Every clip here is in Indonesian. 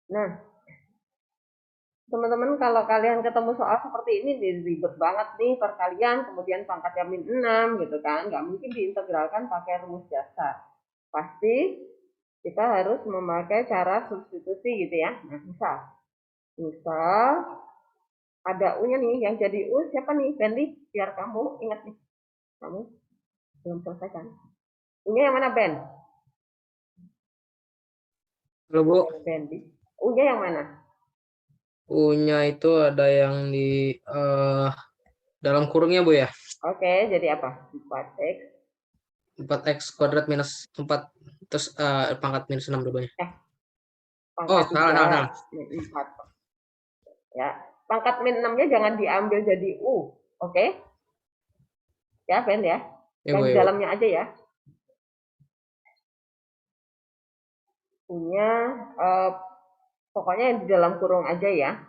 Nah, teman-teman kalau kalian ketemu soal seperti ini ribet banget nih perkalian, kemudian pangkatnya min 6 gitu kan, nggak mungkin diintegralkan pakai rumus dasar. Pasti kita harus memakai cara substitusi gitu ya. Nah, misal ada U-nya nih, yang jadi U siapa nih? Bendy, biar kamu ingat nih. Kamu belum selesai kan? U-nya yang mana, Ben? Halo, Bu. Bendy. U-nya yang mana? U-nya itu ada yang di dalam kurungnya, Bu ya. Oke, jadi apa? 4x. 4x kuadrat minus 4 terus pangkat minus 6 dulunya. Oh, Pangkat salah, 3 salah, salah. min 4. Ya. Pangkat min 6-nya jangan diambil jadi U. Oke? Ya, Ben ya. Ya, Yang Bu, di ya, Bu. dalamnya aja ya. U-nya pokoknya yang di dalam kurung aja ya.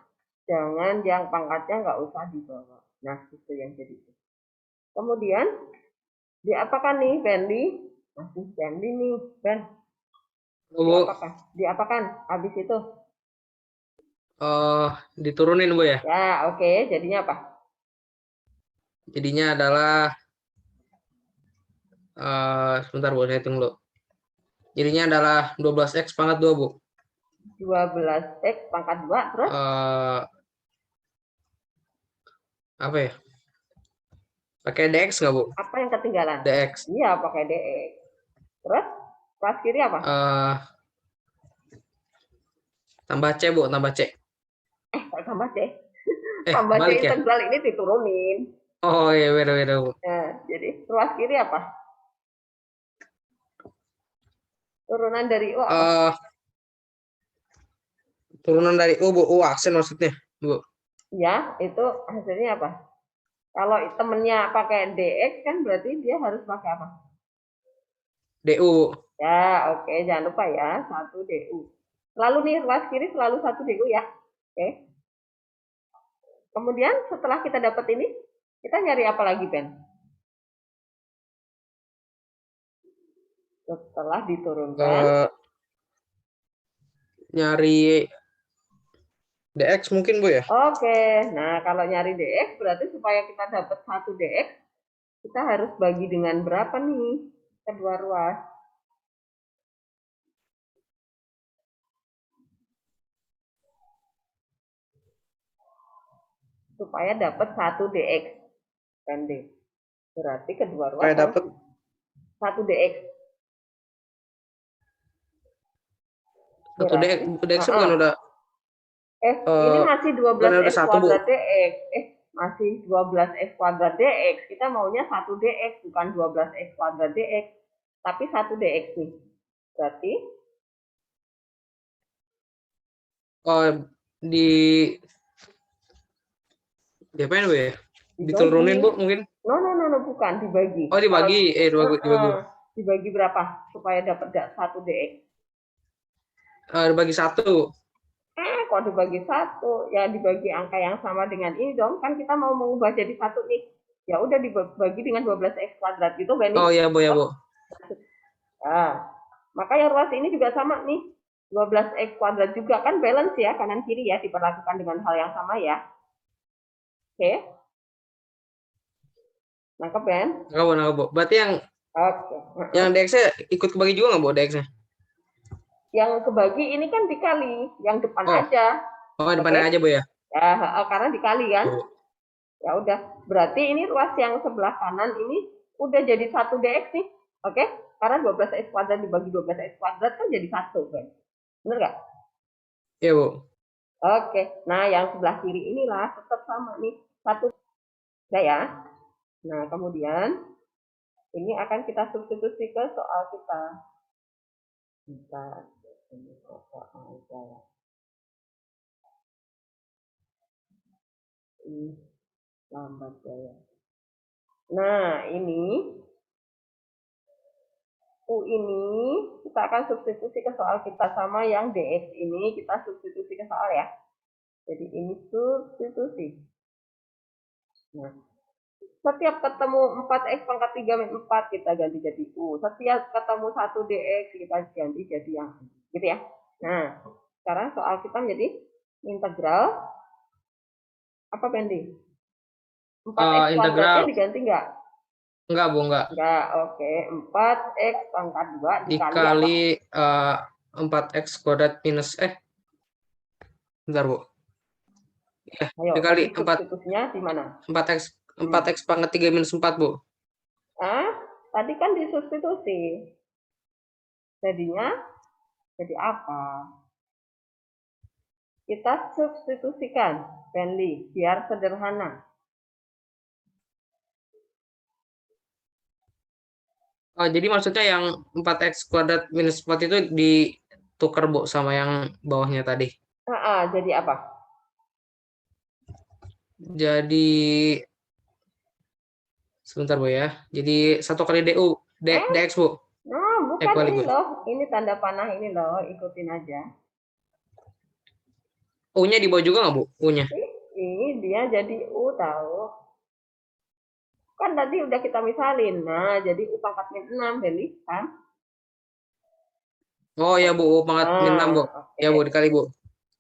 Jangan yang pangkatnya nggak usah dibawa. Nah, itu yang jadi. Kemudian, diapakan nih, Bendy? Masih Bendy nih, Ben. Oh, Bu. Diapakan? Diapakan? Habis itu. Diturunin, Bu ya. Ya, oke. Jadinya apa? Jadinya adalah sebentar, Bu, saya hitung dulu. Jadinya adalah 12x pangkat 2, Bu. 12x pangkat 2, terus? Eh apa ya? Pakai dx nggak, Bu? Apa yang ketinggalan? Dx. Iya, pakai DX. Terus, kelas kiri apa? eh Tambah c, Bu, tambah c. Kok tambah C? Tambah C Balik ya. integral ini diturunin. Oh iya, beda beda, Bu. Nah, jadi ruas kiri apa? Turunan dari U apa? eh Turunan dari U, Bu. U aksen maksudnya, Bu. Ya, itu hasilnya apa? Kalau temennya pakai DX kan berarti dia harus pakai apa? DU, Bu. Ya, oke, jangan lupa ya, 1 DU. Lalu nih, ruas kiri selalu 1 DU ya. Oke. Kemudian setelah kita dapat ini, kita nyari apa lagi, Ben? Setelah diturunkan. Eh Nyari DX mungkin, Bu ya. Oke, nah kalau nyari DX berarti supaya kita dapat 1 DX, kita harus bagi dengan berapa nih kedua ruas? Supaya dapat 1 DX. Kan D. Berarti kedua ruas Supaya harus dapat 1 DX. satu DX. Berarti, DX bukan udah ini eh masih bukan udah 12x satu, Bu. kuadrat DX. Masih 12x kuadrat DX. Kita maunya 1 DX, bukan 12x kuadrat DX. Tapi 1 DX nih. Berarti, Oh, di diapain, Bu ya? dibagi. Diturunin, Bu, mungkin. No, no, no, no, bukan dibagi. Oh, Kalau dibagi. Dibagi, Bu. dibagi berapa supaya dapat 1 DX? Dibagi satu. Kok dibagi satu? Ya dibagi angka yang sama dengan ini dong. Kan kita mau mengubah jadi satu nih. Ya udah dibagi dengan 12x kuadrat gitu, Benny. Oh, ya, Bu, ya, Bu. Nah, maka yang ruas ini juga sama nih. 12x kuadrat juga kan balance ya, kanan kiri ya, diperlakukan dengan hal yang sama ya. Oke, nangkep Ben? Nggak, Bu. Berarti yang Oke. DX-nya ikut kebagi juga nggak, Bu, DX-nya? Yang kebagi ini kan dikali, yang depan Oh, aja. oh, Oke. depannya aja, Bu ya. Ya, karena dikali kan. Bu. Ya udah, berarti ini ruas yang sebelah kanan ini udah jadi 1 DX nih. Oke? Karena 12x kuadrat dibagi 12x kuadrat kan jadi 1 kan. Bener nggak? Iya, Bu. Oke. Nah, yang sebelah kiri inilah tetap sama nih. 1 ya. Nah, kemudian ini akan kita substitusi ke soal kita. Kita ini soal saya. Ini lambat saya. Nah, ini U ini kita akan substitusi ke soal kita sama yang DX ini kita substitusi ke soal ya. Jadi ini substitusi. Nah, setiap ketemu 4x pangkat 3 min 4 kita ganti jadi U. Setiap ketemu 1 DX kita ganti jadi yang gitu ya. Nah, Sekarang soal kita menjadi integral apa, Bendi? 4x kuadratnya Integral diganti nggak? enggak, Bu, enggak. Nggak, oke. 4x pangkat 2 dikali apa? Dikali 4x kuadrat minus bentar, Bu. Ya, Ayo, dikali bagi substitusinya di mana? 4x pangkat 3 minus 4, Bu. Ah, tadi kan disubstitusi. Jadinya, jadi apa? Kita substitusikan, Benli, biar sederhana. Jadi maksudnya yang 4x kuadrat minus 4 itu ditukar, Bu, sama yang bawahnya tadi. Jadi apa? Jadi sebentar, Bu, ya. Jadi 1 kali dx, Bu. Nah, bukan Balik, ini Bu. loh. Ini tanda panah ini loh. Ikutin aja. U-nya di bawah juga nggak, Bu? U-nya. Ini dia jadi U tahu. Kan tadi udah kita misalin. Nah, jadi U pangkat min 6, Beli. Kan? Oh ya, Bu. U pangkat min 6, Bu. Oke. Ya, Bu, dikali, Bu.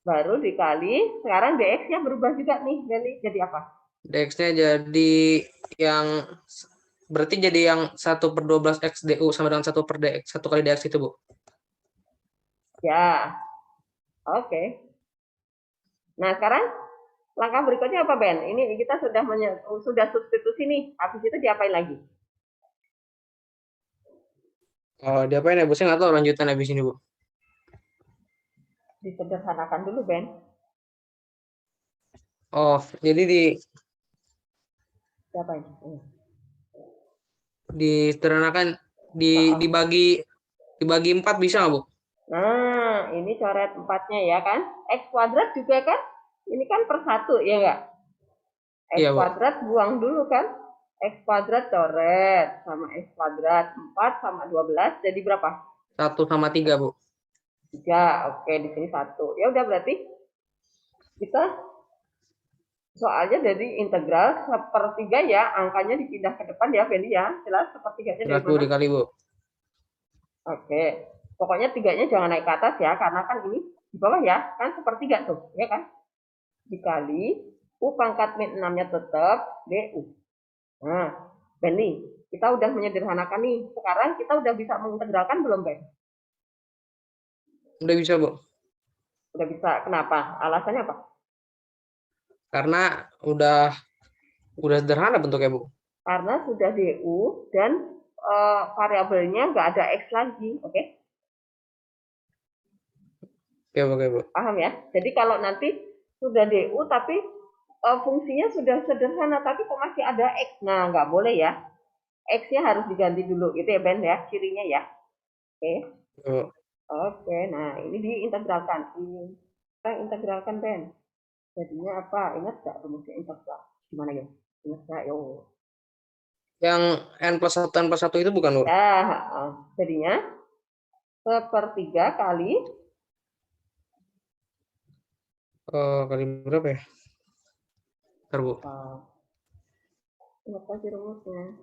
Baru dikali. Sekarang dx-nya berubah juga nih, Beli. Jadi apa? Dx-nya jadi yang berarti jadi yang 1/12x du sama dengan 1 kali dx itu, Bu. Ya, oke. Nah, sekarang langkah berikutnya apa, Ben? Ini kita sudah substitusi nih. Habis itu diapain lagi? Oh, diapain ya, Bu? Saya nggak tahu lanjutan habis ini, Bu. Disederhanakan dulu, Ben. Oh, jadi Diapain? disederhanakan dibagi 4 bisa nggak, Bu? Nah, ini coret 4-nya ya kan? X kuadrat juga kan? Ini kan per 1, ya nggak? X Iya, Bu. kuadrat buang dulu kan? X kuadrat coret sama X kuadrat 4 sama 12 jadi berapa? 1 sama 3, Bu. 3. Oke, di sini 1. Ya udah berarti kita soalnya dari integral sepertiga ya, angkanya dipindah ke depan ya, Feli ya. Jelas sepertiganya dari Jelas, Bu, mana? dikali, Bu. Oke. Pokoknya tiganya jangan naik ke atas ya, karena kan ini di bawah ya, kan sepertiga tuh, ya kan? Dikali U pangkat min 6-nya tetap DU. Nah, Benny, kita udah menyederhanakan nih. Sekarang kita udah bisa mengintegralkan belum, Ben? Udah bisa, Bu. Udah bisa. Kenapa? Alasannya apa? Karena udah sederhana bentuknya, Bu. Karena sudah DU dan variabelnya nggak ada X lagi. Oke? Oke, oke, Bu. Paham ya? Jadi kalau nanti sudah DU tapi fungsinya sudah sederhana tapi kok masih ada X. Nah, nggak boleh ya. X-nya harus diganti dulu gitu ya, Ben ya, cirinya ya. Oke. Bu. Oke, nah ini diintegralkan. Kita integralkan, Ben. Jadinya apa? Ingat nggak rumusnya integral? Gimana ya? Ingat nggak? Yo. Yang n+1 itu bukan, Bu? Nah, jadinya sepertiga kali Kali berapa ya? Bentar, Bu. ingat lagi rumusnya.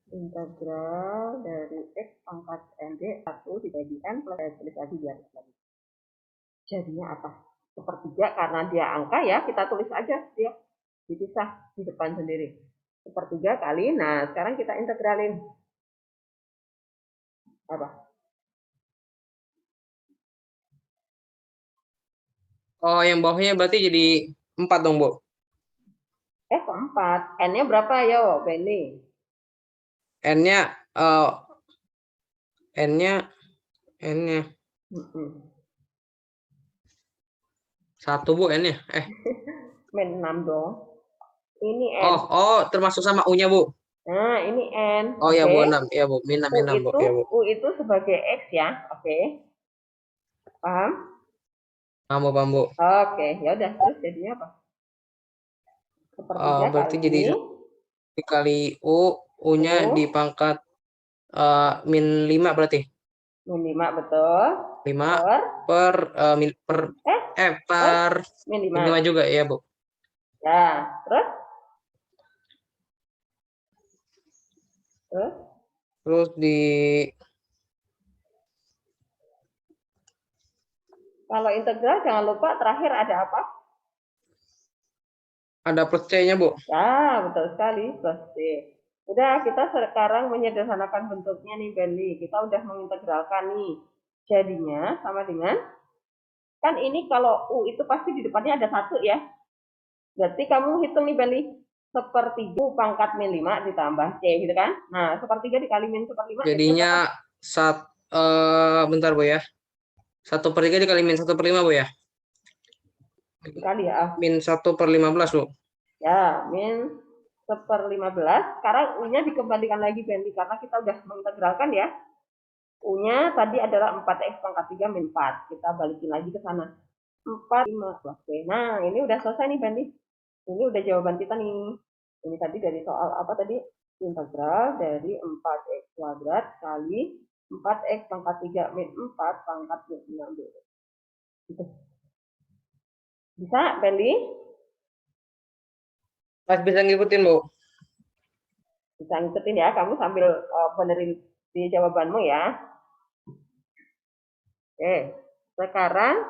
Integral dari X pangkat ND 1 dibagi N plus saya tulis lagi biar lagi. Jadinya apa? Sepertiga karena dia angka ya, kita tulis aja dia dipisah di depan sendiri. Sepertiga kali, nah sekarang kita integralin. Apa? Oh, yang bawahnya berarti jadi 4 dong, Bu. Kok 4? N-nya berapa ya, Benny? N-nya N-nya N-nya Hmm. 1, Bu, N-nya. Min 6 dong. Ini N. Oh, termasuk sama U-nya, Bu. Nah, ini N. Oh ya, Oke. Bu, 6. Ya, Bu. Min 6, U min 6, Bu. itu Ya, Bu. U itu sebagai X ya. Oke. Paham? Paham, Bu. Oke, ya udah terus jadinya apa? Sepertiga Berarti jadi kali dikali U, U-nya di U pangkat min 5 berarti. min 5 betul. 5 Per per min per eh per per min min 5. 5 juga ya, Bu. Ya, terus Terus Kalau integral jangan lupa terakhir ada apa? Ada plus C-nya, Bu. Ya, betul sekali, plus C. Udah, kita sekarang menyederhanakan bentuknya nih, Benny. Kita udah mengintegralkan nih. Jadinya sama dengan, kan ini kalau U itu pasti di depannya ada 1 ya. Berarti kamu hitung nih, Benny. Sepertiga pangkat min 5 ditambah C gitu kan. Nah, sepertiga dikali min seperlima jadinya berapa? Jadinya bentar, Bu ya. 1/3 dikali min 1/5, Bu ya. Dikali ya. Min 1/15, Bu. Ya, min 1/15. Sekarang U-nya dikembalikan lagi, Benny. Karena kita udah mengintegralkan ya. U-nya tadi adalah 4x pangkat 3 min 4. Kita balikin lagi ke sana. 4, 5. Oke, nah ini udah selesai nih, Benny. Ini udah jawaban kita nih. Ini tadi dari soal apa tadi? Integral dari 4x kuadrat kali 4x pangkat 3 min 4 pangkat min 6. Gitu. Bisa, Benny? Mas bisa ngikutin, Bu. Bisa ngikutin ya, kamu sambil benerin di jawabanmu ya. Oke, sekarang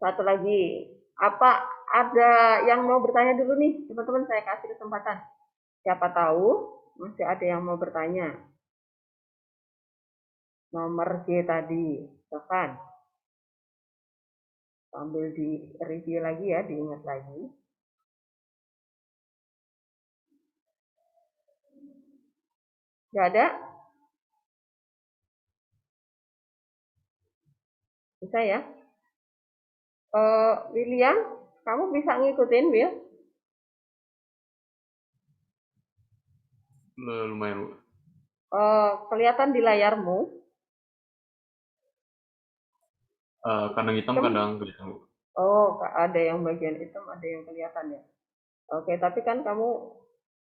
satu lagi. Apa ada yang mau bertanya dulu nih, teman-teman? Saya kasih kesempatan. Siapa tahu masih ada yang mau bertanya. Nomor G tadi, Tovan. Sambil di review lagi ya, diingat lagi. Nggak ada? Bisa ya? William, kamu bisa ngikutin, Will? Lumayan, Bu. Kelihatan di layarmu. Kadang hitam, kadang kelihatan, Bu. Oh, ada yang bagian hitam, ada yang kelihatan ya. Oke, tapi kan kamu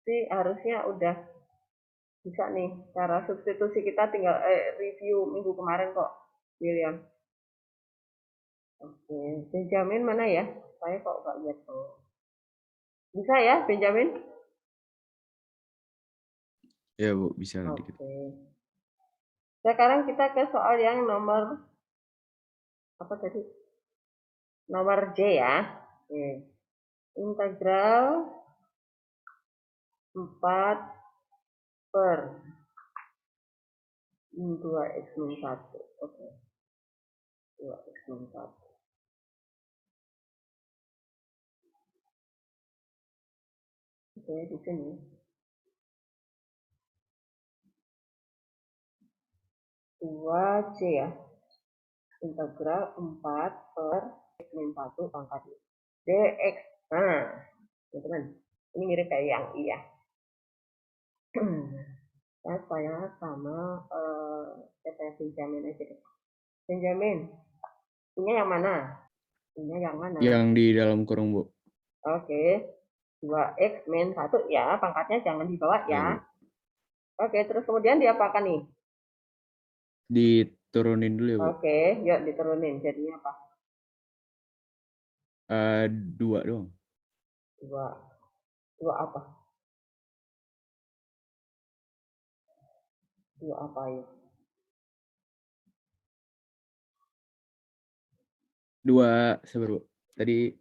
sih harusnya udah bisa nih. Cara substitusi kita tinggal review minggu kemarin kok, William. Oke, Benjamin mana ya? Saya kok nggak lihat tuh. Bisa ya, Benjamin? Ya, Bu, bisa Oke. dikit. Sekarang kita ke soal yang nomor apa tadi? Nomor J ya. Oke. Integral 4 per 2x min 1. Oke. 2x min 1. Oke, di sini. Dua C ya. Integral 4 per x min 1 pangkat dx. Nah, teman-teman. Ini mirip kayak yang I ya. Saya sama saya Benjamin aja deh. Benjamin, punya yang mana? Punya yang mana? Yang di dalam kurung, Bu. Oke. 2x min 1 ya, pangkatnya jangan dibawa ya. Oke, terus kemudian diapakan nih? Diturunin dulu ya, Bu. Oke, yuk diturunin. Jadinya apa? 2 doang. 2 apa? 2 apa ya? 2 sabar, Bu. Tadi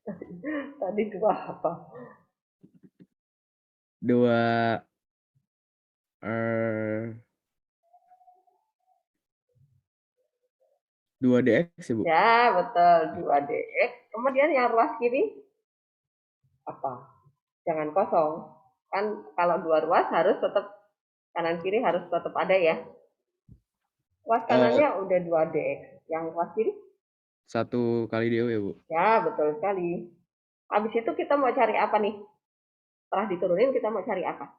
2 apa? 2 2dx ya, Bu? Ya, betul. 2dx. Kemudian yang ruas kiri apa? Jangan kosong. Kan kalau 2 ruas harus tetap kanan kiri harus tetap ada ya. Ruas kanannya udah 2dx. Yang ruas kiri? 1 kali dw ya, Bu? Ya, betul sekali. Habis itu kita mau cari apa nih? Setelah diturunin kita mau cari apa?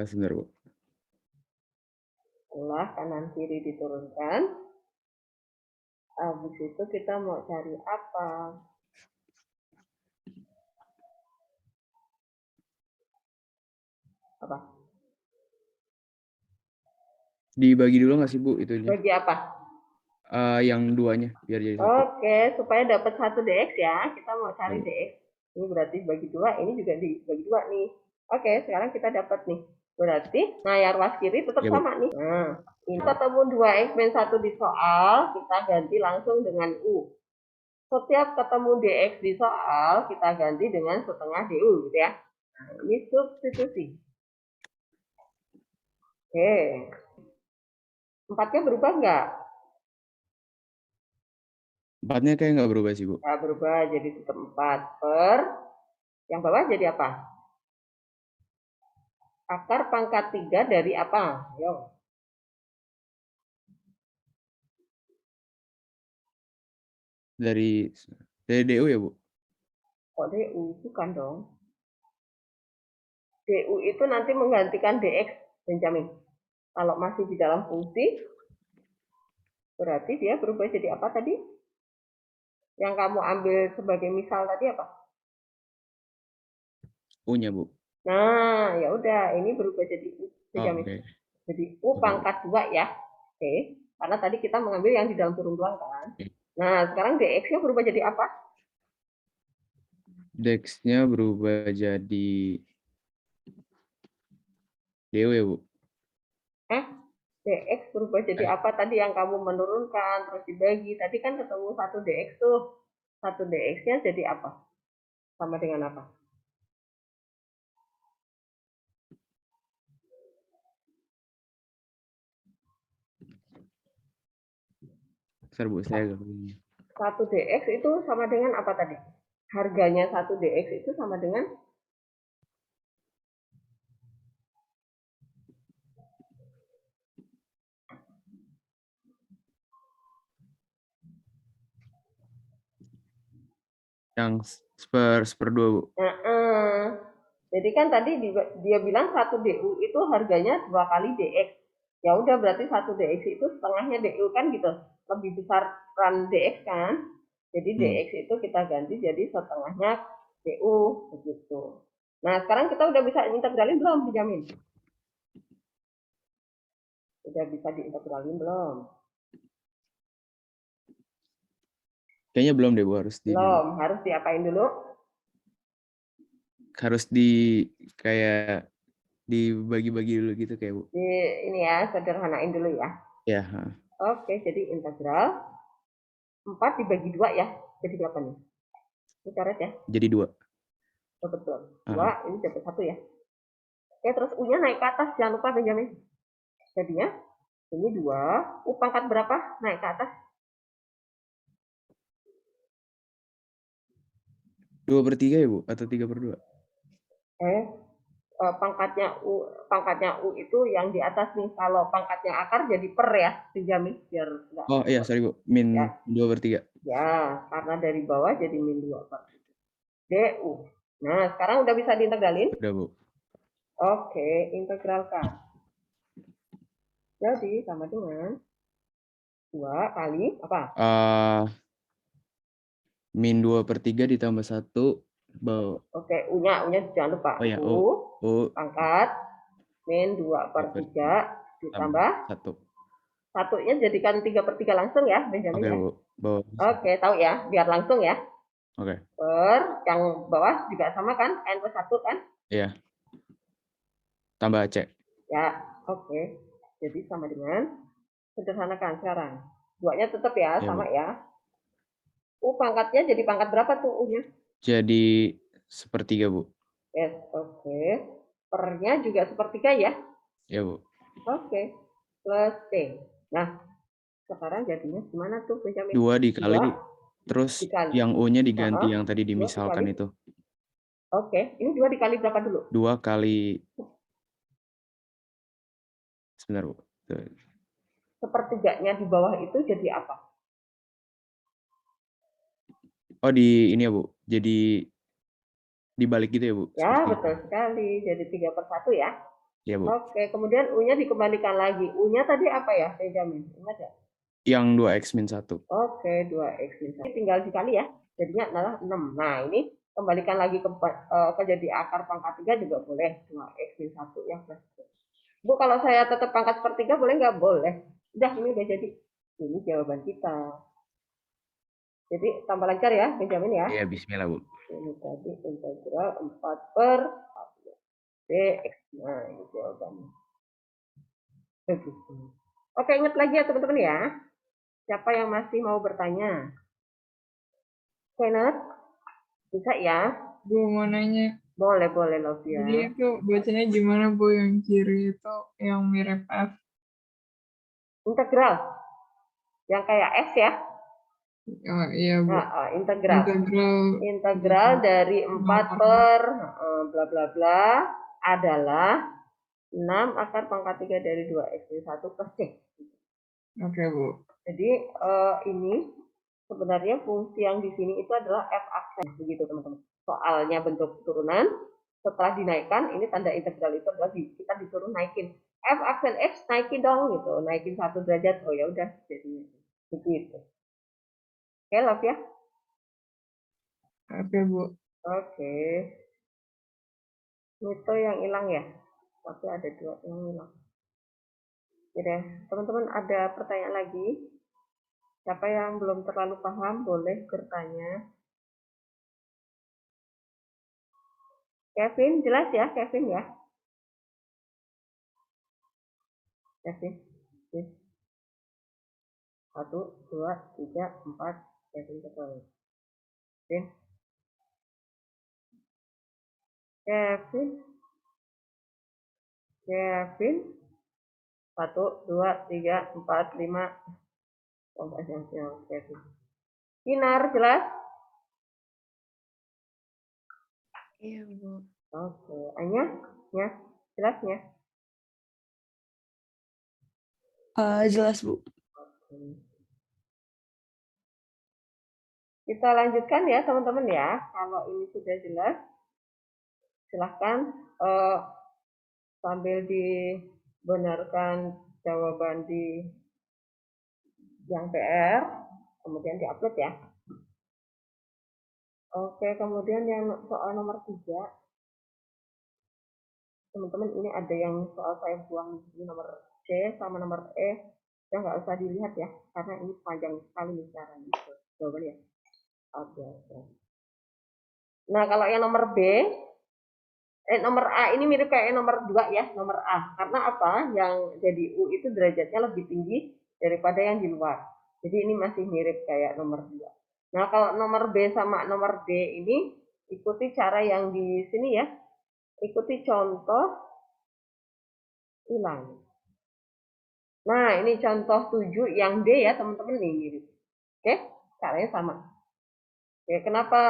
Sebentar, Bu. Setelah kanan kiri diturunkan, habis itu kita mau cari apa? Apa? Dibagi dulu nggak sih, Bu, itunya? Bagi apa? Yang duanya, biar jadi 1. Oke, supaya dapat 1 dx ya, kita mau cari Ya, Bu. dx. Ini berarti bagi 2, ini juga dibagi 2 nih. Oke, sekarang kita dapat nih. Berarti, nah yang ruas kiri tetap Ya, Bu. sama nih. Nah, ini ketemu 2x min 1 di soal, kita ganti langsung dengan U. Setiap ketemu dx di soal, kita ganti dengan setengah du, gitu ya. Nah, ini substitusi. Oke. 4-nya berubah nggak? 4-nya kayak nggak berubah sih, Bu. Nggak berubah, jadi tetap 4 per, yang bawah jadi apa? Akar pangkat 3 dari apa? Ayo. Dari DU ya, Bu? Kok du? Bukan dong. Du itu nanti menggantikan dx, Benjamin. Kalau masih di dalam fungsi, berarti dia berubah jadi apa tadi? Yang kamu ambil sebagai misal tadi apa? U-nya, Bu. Nah, ya udah, ini berubah jadi U, Oh, Benjamin. oke. Jadi U pangkat 2 ya. Oke, karena tadi kita mengambil yang di dalam kurung doang kan. Oke. Nah, sekarang dx-nya berubah jadi apa? Dex-nya berubah jadi DU ya, Bu? Dx berubah jadi apa tadi yang kamu menurunkan, terus dibagi. Tadi kan ketemu 1 dx tuh. 1 dx-nya jadi apa? Sama dengan apa? Bentar, Bu, saya agak begini. 1 dx itu sama dengan apa tadi? Harganya 1 dx itu sama dengan Yang seper 2, Bu. Jadi kan tadi dia bilang 1 du itu harganya 2 kali dx. Ya udah berarti 1 dx itu setengahnya du kan gitu. Lebih besar ran dx kan. Jadi dx itu kita ganti jadi setengahnya du begitu. Nah, sekarang kita udah bisa integralin belum, Benjamin? Udah bisa diintegralin belum? Kayaknya belum deh, Bu. Harus Belum, harus diapain dulu? Harus kayak dibagi-bagi dulu gitu kayak, Bu. Ini ya, sederhanain dulu ya. Ya. Oke, jadi integral 4 dibagi 2 ya. Jadi berapa nih? Ini coret ya. Jadi 2. Oh, betul. 2, ini dapat 1 ya. Oke, terus U-nya naik ke atas, jangan lupa Benjamin. Jadinya, ini 2, U pangkat berapa? Naik ke atas. 2/3 ya, Bu? Atau 3/2? Pangkatnya U itu yang di atas nih. Kalau pangkatnya akar jadi per ya, Benjamin. Biar enggak. Oh iya, sorry, Bu. Min Ya. 2/3. Ya, karena dari bawah jadi min 2/3. DU. Nah, sekarang udah bisa diintegralin? Udah, Bu. Oke, integralkan. Jadi, sama dengan 2 kali apa? Min 2/3 ditambah 1 bawah. Oke, U-nya jangan lupa. Oh ya, U pangkat min 2/3 ditambah 1. Satunya jadikan 3/3 langsung ya, Benjamin. Oke, ya. Bu. Bawah. Oke, tahu ya, biar langsung ya. Oke. Per yang bawah juga sama kan, n plus 1 kan? Iya. Tambah C. Ya, oke. Jadi sama dengan, sederhanakan sekarang. 2-nya tetap ya, Ya, sama Bu. ya. U pangkatnya jadi pangkat berapa tuh U-nya? Jadi 1/3, Bu. Yes, oke. Per-nya juga 1/3 ya? Ya, Bu. Oke. Plus T. Nah, sekarang jadinya gimana tuh, Benjamin? 2 dikali, terus dikali. Yang U-nya diganti yang tadi dimisalkan itu. Oke, ini 2 dikali berapa dulu? 2 kali... Sebentar, Bu. 1/3-nya di bawah itu jadi apa? Oh, di ini ya, Bu. Jadi dibalik gitu ya, Bu? Ya, Seperti betul sekali. Jadi 3/1 ya. Ya, Bu. Oke, kemudian U-nya dikembalikan lagi. U-nya tadi apa ya, Benjamin? Ingat ya? Yang 2x min 1. Oke, 2x min 1. Tinggal dikali ya. Jadinya adalah 6. Nah, ini kembalikan lagi ke jadi akar pangkat 3 juga boleh. 2x min 1 ya. Plus. Bu, kalau saya tetap pangkat 1/3 boleh nggak? Boleh. Udah, ini udah jadi. Ini jawaban kita. Jadi, tambah lancar ya, Benjamin ya. Iya, bismillah, Bu. Ini tadi integral 4/. dx. Nah, ini jawabannya. Begitu. Oke, ingat lagi ya teman-teman ya. Siapa yang masih mau bertanya? Kenneth, bisa ya? Bu mau nanya, Boleh, boleh Lovia. jadi itu bacanya gimana Bu yang kiri itu yang mirip F? Integral. Yang kayak S ya. Oh iya Bu, Nah, integral. integral Integral dari 4 per bla bla bla adalah 6 akar pangkat 3 dari 2x min 1 plus c. Oke Bu. Jadi ini sebenarnya fungsi yang di sini itu adalah f aksen, begitu teman-teman. Soalnya bentuk turunan, setelah dinaikkan, ini tanda integral itu adalah kita disuruh naikin. F aksen x naikin dong gitu, naikin 1 derajat. Oh ya udah, jadi begitu. Oke, love ya. Oke Bu. Oke. Itu yang hilang ya. Tapi ada 2 yang hilang. Jadi, teman-teman ada pertanyaan lagi? Siapa yang belum terlalu paham boleh bertanya. Kevin, jelas ya Kevin ya? Kevin. 1, 2, 3, 4. Kevin betul. Kevin. Kevin. Kevin. 1, 2, 3, 4, 5. Oh, Kevin. Kinar, jelas? Iya, Bu. Oke. Anya? Ya, jelasnya? Jelas, Bu. Kita lanjutkan ya teman-teman ya. Kalau ini sudah jelas, silahkan sambil dibenarkan jawaban di yang PR, kemudian diupload ya. Oke, kemudian yang soal nomor 3. Teman-teman ini ada yang soal saya buang di nomor C sama nomor E. Ya nggak usah dilihat ya, karena ini panjang sekali caranya. Jawabannya. Oke. Nah, kalau yang nomor B, nomor A ini mirip kayak nomor 2 ya, nomor A. Karena apa? Yang jadi U itu derajatnya lebih tinggi daripada yang di luar. Jadi ini masih mirip kayak nomor 2. Nah, kalau nomor B sama nomor D ini ikuti cara yang di sini ya. Ikuti contoh ulang. Nah, ini contoh 7 yang D ya, teman-teman nih mirip. Oke, caranya sama. Oke, kenapa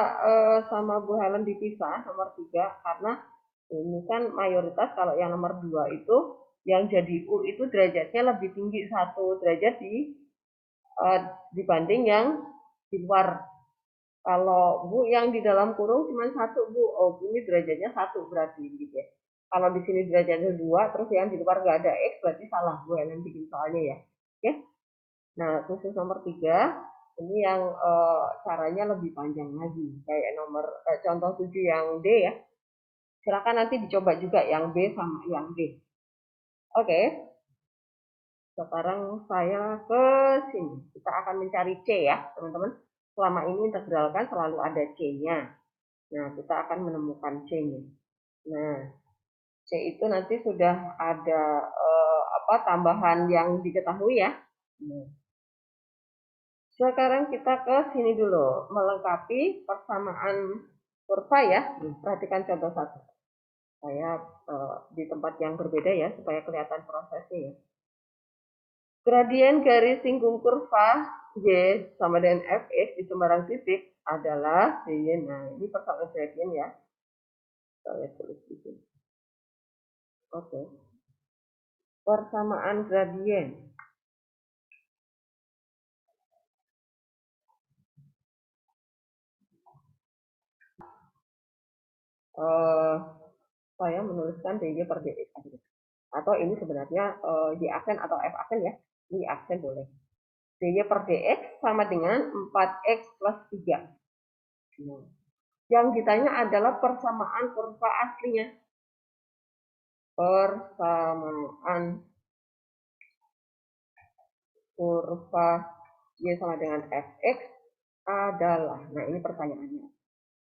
sama Bu Helen dipisah nomor 3? Karena ini kan mayoritas kalau yang nomor 2 itu yang jadi U itu derajatnya lebih tinggi 1 derajat dibanding yang di luar. Kalau Bu yang di dalam kurung cuma 1 Bu, oh ini derajatnya 1 berarti gitu ya. Kalau di sini derajatnya 2, terus yang di luar nggak ada X berarti salah Bu yang bikin soalnya ya. Oke. Nah, khusus nomor 3 ini yang caranya lebih panjang lagi kayak nomor contoh 7 yang D ya. Silakan nanti dicoba juga yang B sama yang D. Oke. Sekarang saya ke sini. Kita akan mencari C ya, teman-teman. Selama ini integral kan selalu ada C-nya. Nah, kita akan menemukan C-nya. Nah, C itu nanti sudah ada tambahan yang diketahui ya. Nah. Sekarang kita ke sini dulu, melengkapi persamaan kurva ya. Perhatikan contoh 1. Saya di tempat yang berbeda ya, supaya kelihatan prosesnya ya. Gradien garis singgung kurva Y sama dengan Fx di sembarang titik adalah Y. Nah, ini persamaan gradien ya. Saya tulis di sini. Oke. Persamaan gradien. Saya menuliskan dy per dx. Atau ini sebenarnya y aksen atau f aksen ya. Y aksen boleh. dy per dx sama dengan 4x plus 3. Nah, yang ditanya adalah persamaan kurva aslinya. Persamaan kurva y sama dengan fx adalah. Nah, ini pertanyaannya.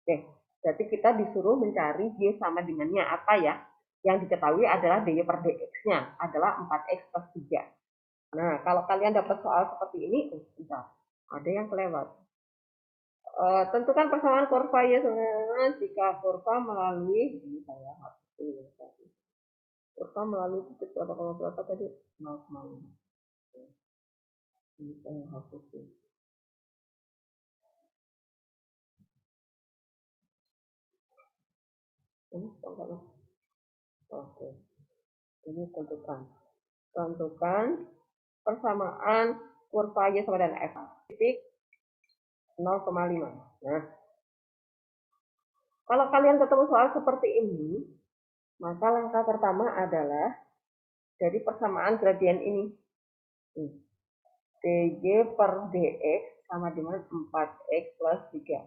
Oke, berarti kita disuruh mencari y sama dengannya apa ya? yang diketahui adalah dy per dx-nya adalah 4x plus 3. Nah, kalau kalian dapat soal seperti ini, bentar, ada yang kelewat. Tentukan persamaan kurva ya sebenarnya jika kurva melalui ini saya hapus tadi. Kurva melalui titik berapa tadi 0,5. Ini saya hapus. Ini enggak. Oke. Ini tentukan persamaan kurva y sama dengan f titik 0,5. Nah, kalau kalian ketemu soal seperti ini, maka langkah pertama adalah dari persamaan gradien ini. dy per dx sama dengan 4x plus 3.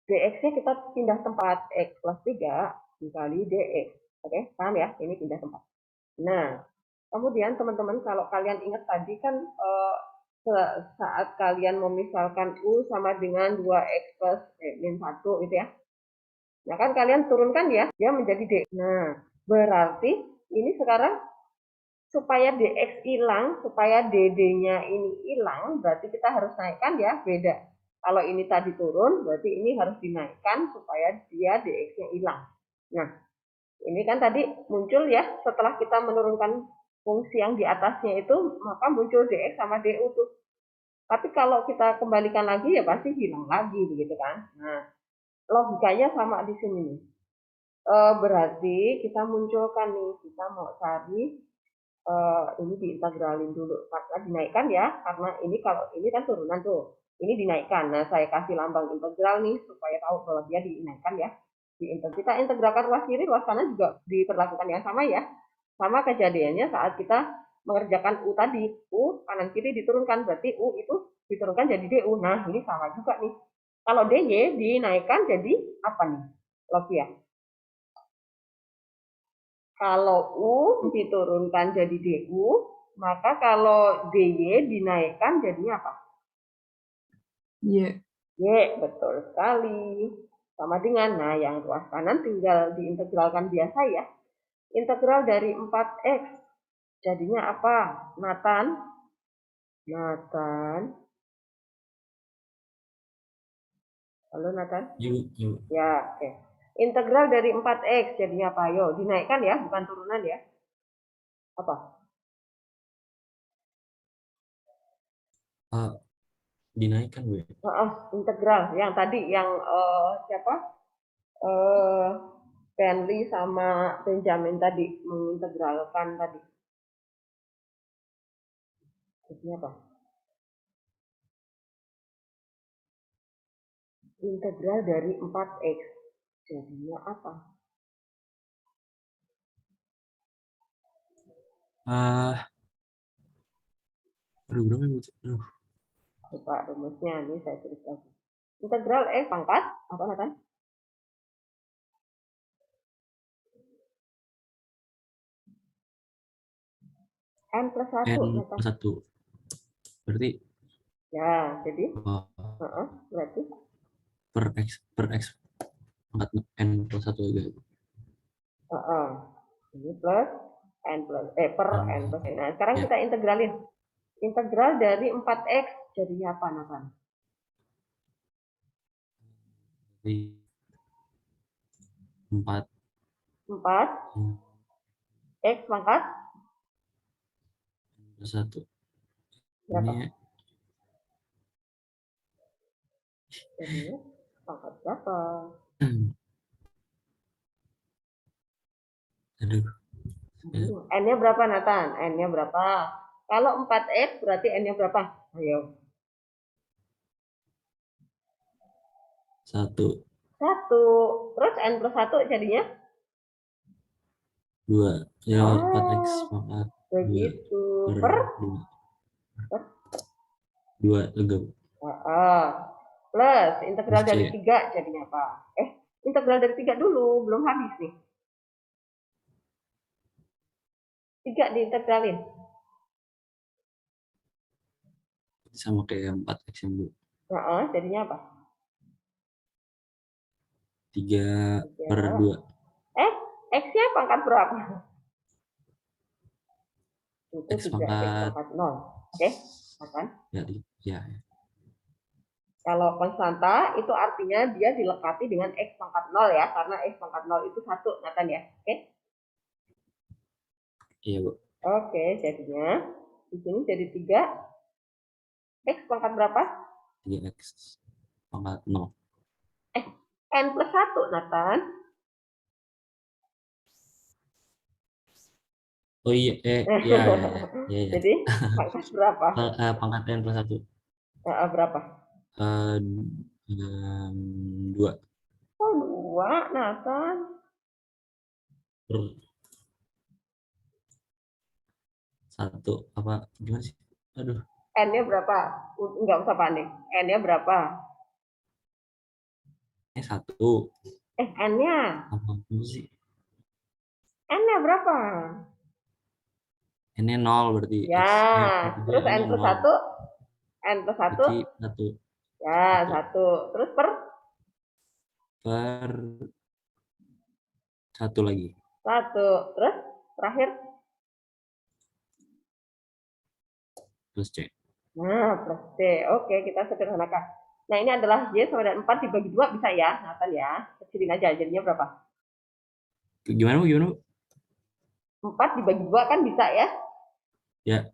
dx-nya kita pindah tempat x plus 3 dikali dx. Oke, paham ya? Ini pindah tempat. Nah, kemudian teman-teman kalau kalian ingat tadi kan saat kalian memisalkan U sama dengan 2x plus min 1 gitu ya. Nah kan kalian turunkan ya, dia menjadi D. Nah, berarti ini sekarang supaya dx hilang, supaya dd-nya ini hilang, berarti kita harus naikkan ya, beda. Kalau ini tadi turun, berarti ini harus dinaikkan supaya dia dx-nya hilang. Nah, ini kan tadi muncul ya, setelah kita menurunkan fungsi yang di atasnya itu, maka muncul dx sama du tuh. Tapi kalau kita kembalikan lagi ya pasti hilang lagi begitu kan. Nah, logikanya sama di sini nih. Berarti kita munculkan nih, kita mau cari ini diintegralin dulu karena dinaikkan ya, karena ini kalau ini kan turunan tuh. Ini dinaikkan. Nah, saya kasih lambang integral nih supaya tahu bahwa dia dinaikkan ya. Kita integralkan ruas kiri, ruas kanan juga diperlakukan yang sama ya. Sama kejadiannya saat kita mengerjakan U tadi. U kanan kiri diturunkan, berarti U itu diturunkan jadi DU. Nah, ini sama juga nih. Kalau DY dinaikkan jadi apa nih? Logia. Kalau U diturunkan jadi DU, maka kalau DY dinaikkan jadinya apa? Y. Y, betul sekali. Sama dengan, nah yang ruas kanan tinggal diintegralkan biasa ya. Integral dari 4x jadinya apa? Nathan? Halo Nathan? Ya, oke. Integral dari 4x jadinya apa? Yo, dinaikkan ya, bukan turunan ya. Apa? Dinaikkan Bu. Integral yang tadi yang siapa? Penley sama Benjamin tadi mengintegralkan tadi. Jadinya apa? Integral dari 4x jadinya apa? Berapa Bu? Lupa rumusnya, ini saya tulis lagi. Integral x pangkat apa Nathan? N plus 1 Nathan. N+1. Berarti Ya, jadi berarti per x pangkat N plus 1 juga. ini plus N plus per N plus N. Nah, sekarang kita integralin. Integral dari 4x jadinya apa Nathan? Jadi 4 x pangkat plus 1. berapa? Ini Jadinya pangkat berapa? Aduh. N-nya berapa Nathan? N-nya berapa? Kalau 4x berarti N-nya berapa? Ayo. 1. Terus N plus 1 jadinya? 2. Ya 4x pangkat. Begitu. 2 Per? 2 legap. Plus integral dari 3 jadinya apa? Integral dari 3 dulu, belum habis nih. 3 diintegralin. Sama kayak 4x yang Bu. Jadinya apa? 3 per 2. X-nya pangkat berapa? Itu X 3, X pangkat pangkat 0. Oke, kan? ya, ya. Kalau konstanta itu artinya dia dilekati dengan X pangkat 0 ya, karena X pangkat 0 itu 1, Nathan ya. Oke? Iya, Bu. Oke, jadinya di sini jadi 3. X pangkat berapa? 3x pangkat 0. N plus 1, Nathan. Oh iya, iya. Jadi pangkat berapa? Pangkat n plus 1. Berapa? 2 Oh, 2, Nathan. per 1 apa gimana sih? Aduh, N-nya berapa? Enggak usah panik. N-nya berapa? ini 1 N-nya. apa sih? N-nya berapa? Ini 0 berarti Ya, terus N plus 1? 0. N plus 1? Berarti 1 Ya, 1. Terus per 1 lagi. 1. Terus terakhir? Plus C. Nah, plus C. Oke, kita sederhanakan. Nah, ini adalah Y sama dengan 4 dibagi 2 bisa ya, Nathan ya. Kecilin aja, jadinya berapa? Gimana, Bu? 4 dibagi 2 kan bisa ya? Ya.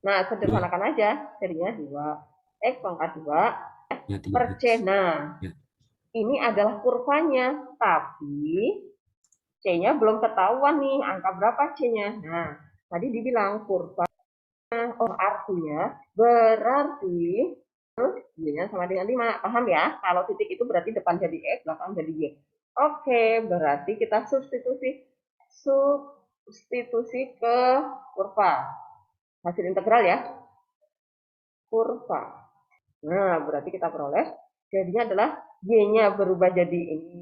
Nah, sederhanakan aja. Jadinya 2. X pangkat 2 Ya, per C. Nah, ya. Ini adalah kurvanya. Tapi C-nya belum ketahuan nih. Angka berapa C-nya? Nah, tadi dibilang kurva. Oh, artinya berarti Y-nya sama dengan 5. Paham ya? Kalau titik itu berarti depan jadi X, belakang jadi Y. Oke, berarti kita substitusi ke kurva. Hasil integral ya. Kurva. Nah, berarti kita peroleh jadinya adalah Y-nya berubah jadi ini.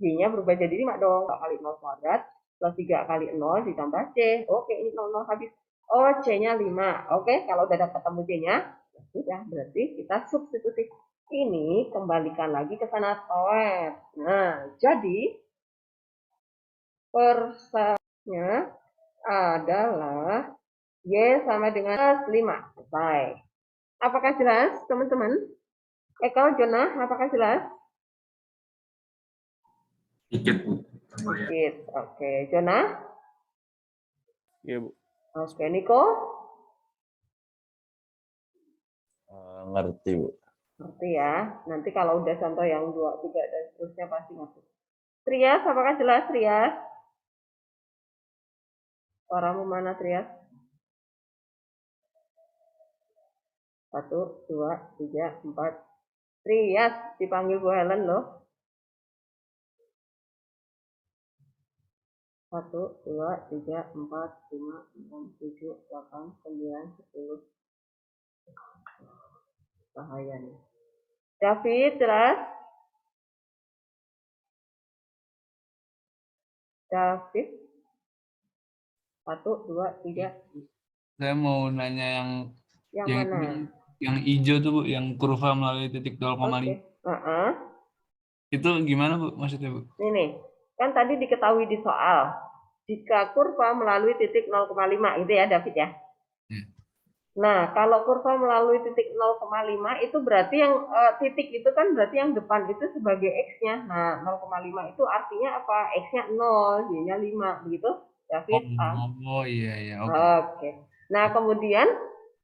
Y-nya berubah jadi 5 dong. 2 kali 0 kuadrat plus 3 kali 0 ditambah C. Oke, ini 0 habis. Oh, C-nya 5. Oke, kalau udah dapat ketemu C-nya, sudah berarti kita substitusi. Ini kembalikan lagi ke sana soet. Nah, jadi persanya adalah Y sama dengan 5. Selesai. Apakah jelas, teman-teman? Eko, Jonah, apakah jelas? Dikit, Bu. Sedikit. Oke, Jonah? Iya, Bu. Oke, Niko? Ngerti, Bu. Ngerti ya. Nanti kalau udah contoh yang 2, 3, dan seterusnya pasti ngerti. Trias, apakah jelas, Trias? Suaramu mana, Trias? 1, 2, 3, 4. Trias, dipanggil Bu Helen loh. 1, 2, 3, 4, 5, 6, 7, 8, 9, 10. Bahaya nih. David, jelas? David? 1, 2, 3. Saya mau nanya Yang mana? yang hijau tuh, Bu, yang kurva melalui titik 0,5. Oke. Itu gimana, Bu, maksudnya, Bu? Ini kan tadi diketahui di soal. Jika kurva melalui titik 0,5 gitu ya, David ya. Nah, kalau kurva melalui titik 0,5 itu berarti yang titik itu kan berarti yang depan itu sebagai X-nya. Nah, 0,5 itu artinya apa? X-nya 0, Y-nya 5, begitu? David? Oh iya, oke. Oke. Nah, kemudian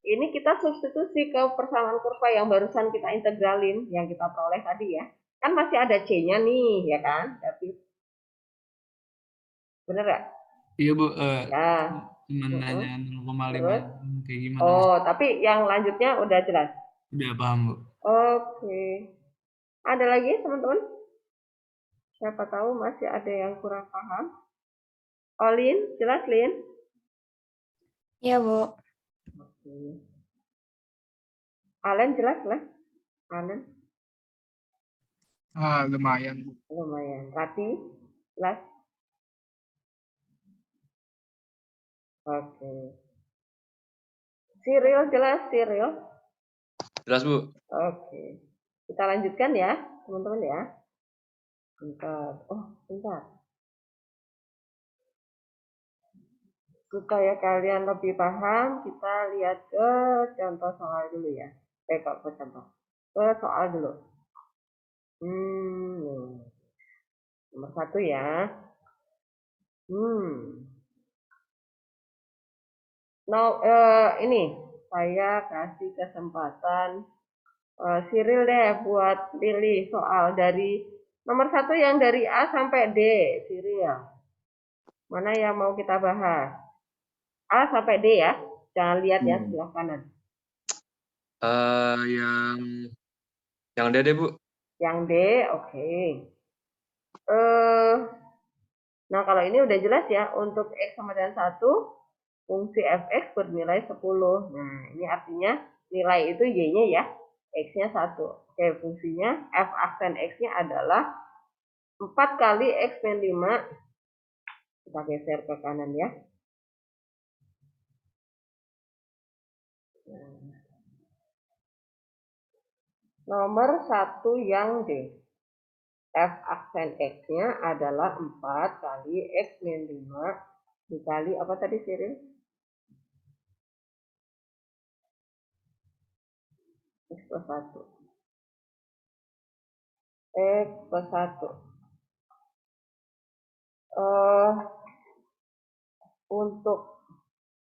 ini kita substitusi ke persamaan kurva yang barusan kita integralin, yang kita peroleh tadi ya. Kan masih ada C-nya nih, ya kan, David? Bener gak? Iya, Bu, Ya. cuma nanya 0,5 Terus? kayak gimana. Oh, tapi yang lanjutnya udah jelas. Udah paham, Bu. Oke. Ada lagi, teman-teman? Siapa tahu masih ada yang kurang paham. Oh, Lin, jelas, Lin? Iya, Bu. Oke. Alen jelas lah? Alen? Lumayan, Bu. Lumayan. Rati? Jelas? Oke. Cyril jelas, Cyril? Jelas, Bu. Oke. Kita lanjutkan ya, teman-teman ya. Bentar. Oh, bentar. Supaya kalian lebih paham, kita lihat ke contoh soal dulu ya. Kok ke contoh? Ke soal dulu. Nomor 1 ya. Ini saya kasih kesempatan Cyril deh buat pilih soal dari nomor 1 yang dari A sampai D, Cyril. Mana yang mau kita bahas? A sampai D ya. Jangan lihat ya sebelah kanan. Yang D deh, Bu. Yang D, oke. Nah, kalau ini udah jelas ya, untuk X sama dengan 1, fungsi fx bernilai 10. Nah, ini artinya nilai itu Y-nya ya, X-nya 1. Oke, fungsinya f aksen X-nya adalah 4 kali X min 5. Kita geser ke kanan ya. Nomor 1 yang D. F aksen X-nya adalah 4 kali X min 5 dikali apa tadi, Cyril? X plus 1. X plus 1. Untuk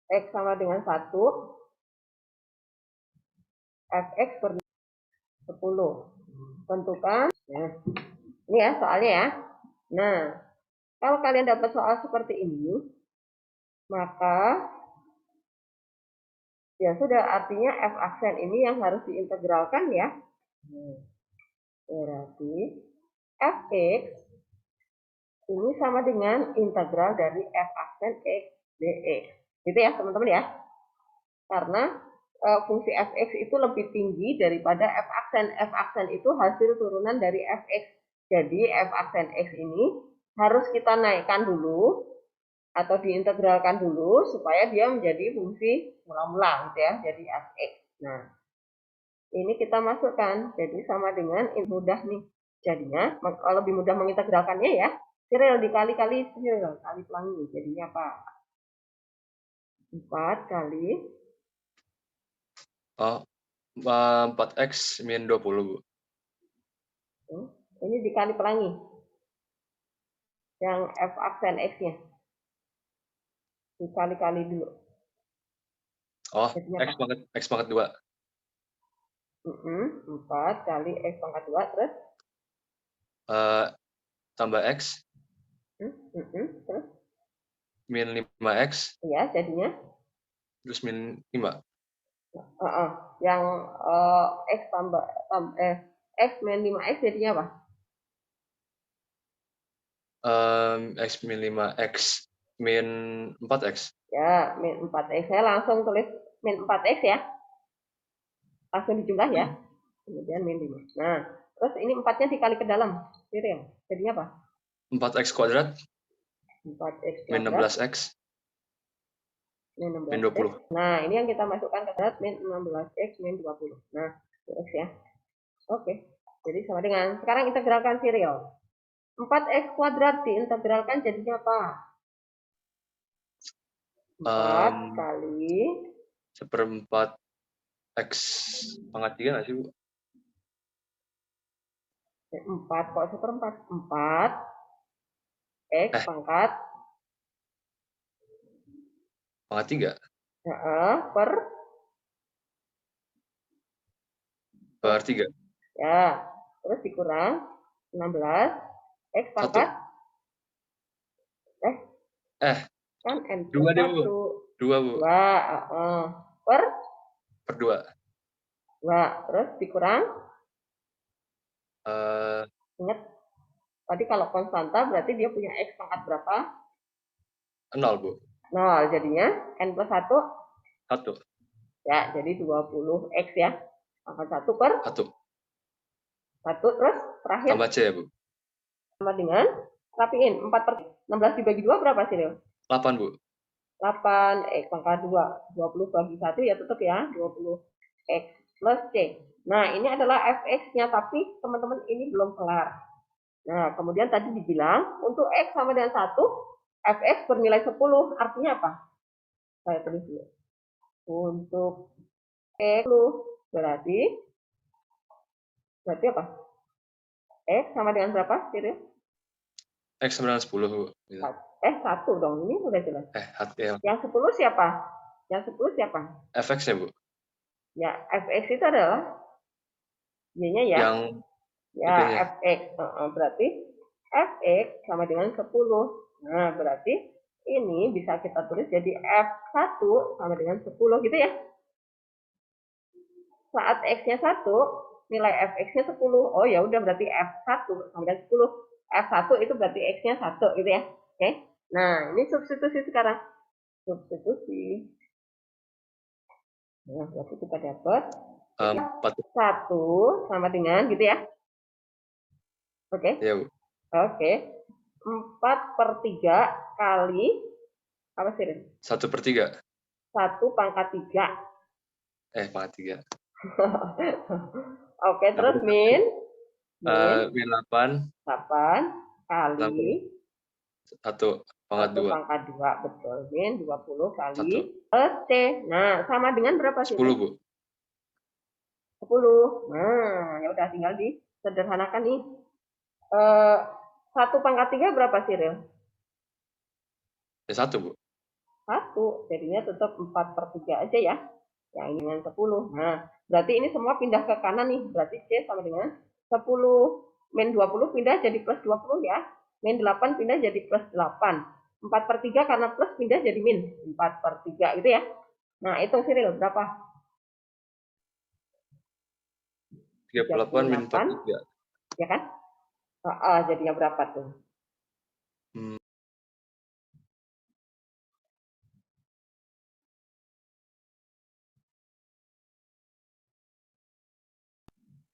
X sama dengan 1, fx bernilai 10. Tentukan. Nah, ini ya soalnya ya. Nah, kalau kalian dapat soal seperti ini, maka ya sudah, artinya f aksen ini yang harus diintegralkan ya. Berarti fx ini sama dengan integral dari f aksen x dx. Gitu ya teman-teman ya. Karena fungsi fx itu lebih tinggi daripada f aksen. F aksen itu hasil turunan dari fx. Jadi f aksen x ini harus kita naikkan dulu atau diintegralkan dulu supaya dia menjadi fungsi mula-mula gitu ya, jadi fx. Nah, ini kita masukkan, jadi sama dengan ini mudah nih. Jadinya lebih mudah mengintegralkannya ya. Cyril dikali-kali, Cyril kali pelangi, jadinya apa? 4 kali 4x min 20, Bu. Ini dikali pelangi. Yang f aksen X-nya. Dikali-kali dulu. Jadinya X pangkat 2. 4 kali X pangkat 2, terus? Tambah X. Terus? Min 5X. Iya, jadinya? Terus min 5. Yang X tambah X min 5X jadinya apa? X min 5X min 4X. Ya, min 4X. Saya langsung tulis min 4X ya. Langsung dijumlah ya. Kemudian min 5. Nah, terus ini 4-nya dikali ke dalam. Jadinya apa? 4X kuadrat. 4X min kuadrat. 16X. Min 20. Nah, ini yang kita masukkan ke kuadrat min 16X min 20. Nah, X ya. Oke. Jadi sama dengan, sekarang integralkan Cyril. 4X kuadrat diintegralkan jadinya apa? 4 kali 1/4 X pangkat 3 nggak sih, Bu? 4 kok 1/4? 4 X pangkat 3. Per 3. Ya, terus dikurang 16 X pangkat kan N 2 deh, Bu. 2, Bu. 2 per 2. 2, terus dikurang ingat tadi kalau konstanta berarti dia punya X pangkat berapa? 0, Bu. 0, jadinya N plus 1 1. ya, jadi 20X ya, pangkat 1 per 1. 1, terus terakhir tambah C ya, Bu. sama dengan rapiin 4 per 16 dibagi 2 berapa sih, Leo? 8, Bu. 8 X pangkat 2, 20 bagi 1 ya tetap ya 20X plus C. Nah, ini adalah fx-nya, tapi teman-teman ini belum kelar. Nah, kemudian tadi dibilang untuk X sama dengan 1, fx bernilai 10, artinya apa? Saya tulis dulu. Untuk X 10 berarti apa? X sama dengan berapa, Cyril? X sama dengan 10, Bu. Gitu. 1 dong, ini udah jelas. Ya. Yang 10 siapa? Yang 10 siapa? Fx ya, Bu? Ya, Fx itu adalah Y-nya ya. Yang ya, itunya. Fx. Berarti Fx sama dengan 10. Nah, berarti ini bisa kita tulis jadi F1 sama dengan 10 gitu ya. Saat X-nya 1, nilai Fx-nya 10. Oh ya udah berarti F1 sama dengan 10. F1 itu berarti X-nya 1 gitu ya. Oke. Nah, ini substitusi sekarang. Substitusi. Nah, berarti kita dapat 1 sama dengan gitu ya. Oke. Ya, Bu. Oke. 4/3 kali apa sih, Rin? 1/3. 1 pangkat 3. Pangkat 3. Oke, terus min 8 kali 1 pangkat 2. pangkat 2, betul. Min 20 kali C. Nah, sama dengan berapa sih? 10, Bu. 10. Nah, ya udah tinggal disederhanakan nih. 1 pangkat 3 berapa sih, Ril? Ya 1, Bu. 1. Jadinya tetap 4/3 aja ya. Yang ini dengan 10. Nah, berarti ini semua pindah ke kanan nih. Berarti C sama dengan 10. Min 20 pindah jadi plus 20 ya. Min 8 pindah jadi plus 8. 4/3 karena plus pindah jadi min. 4/3 gitu ya. Nah, hitung Cyril berapa? 38 min 4/3. Ya kan? Jadinya berapa tuh?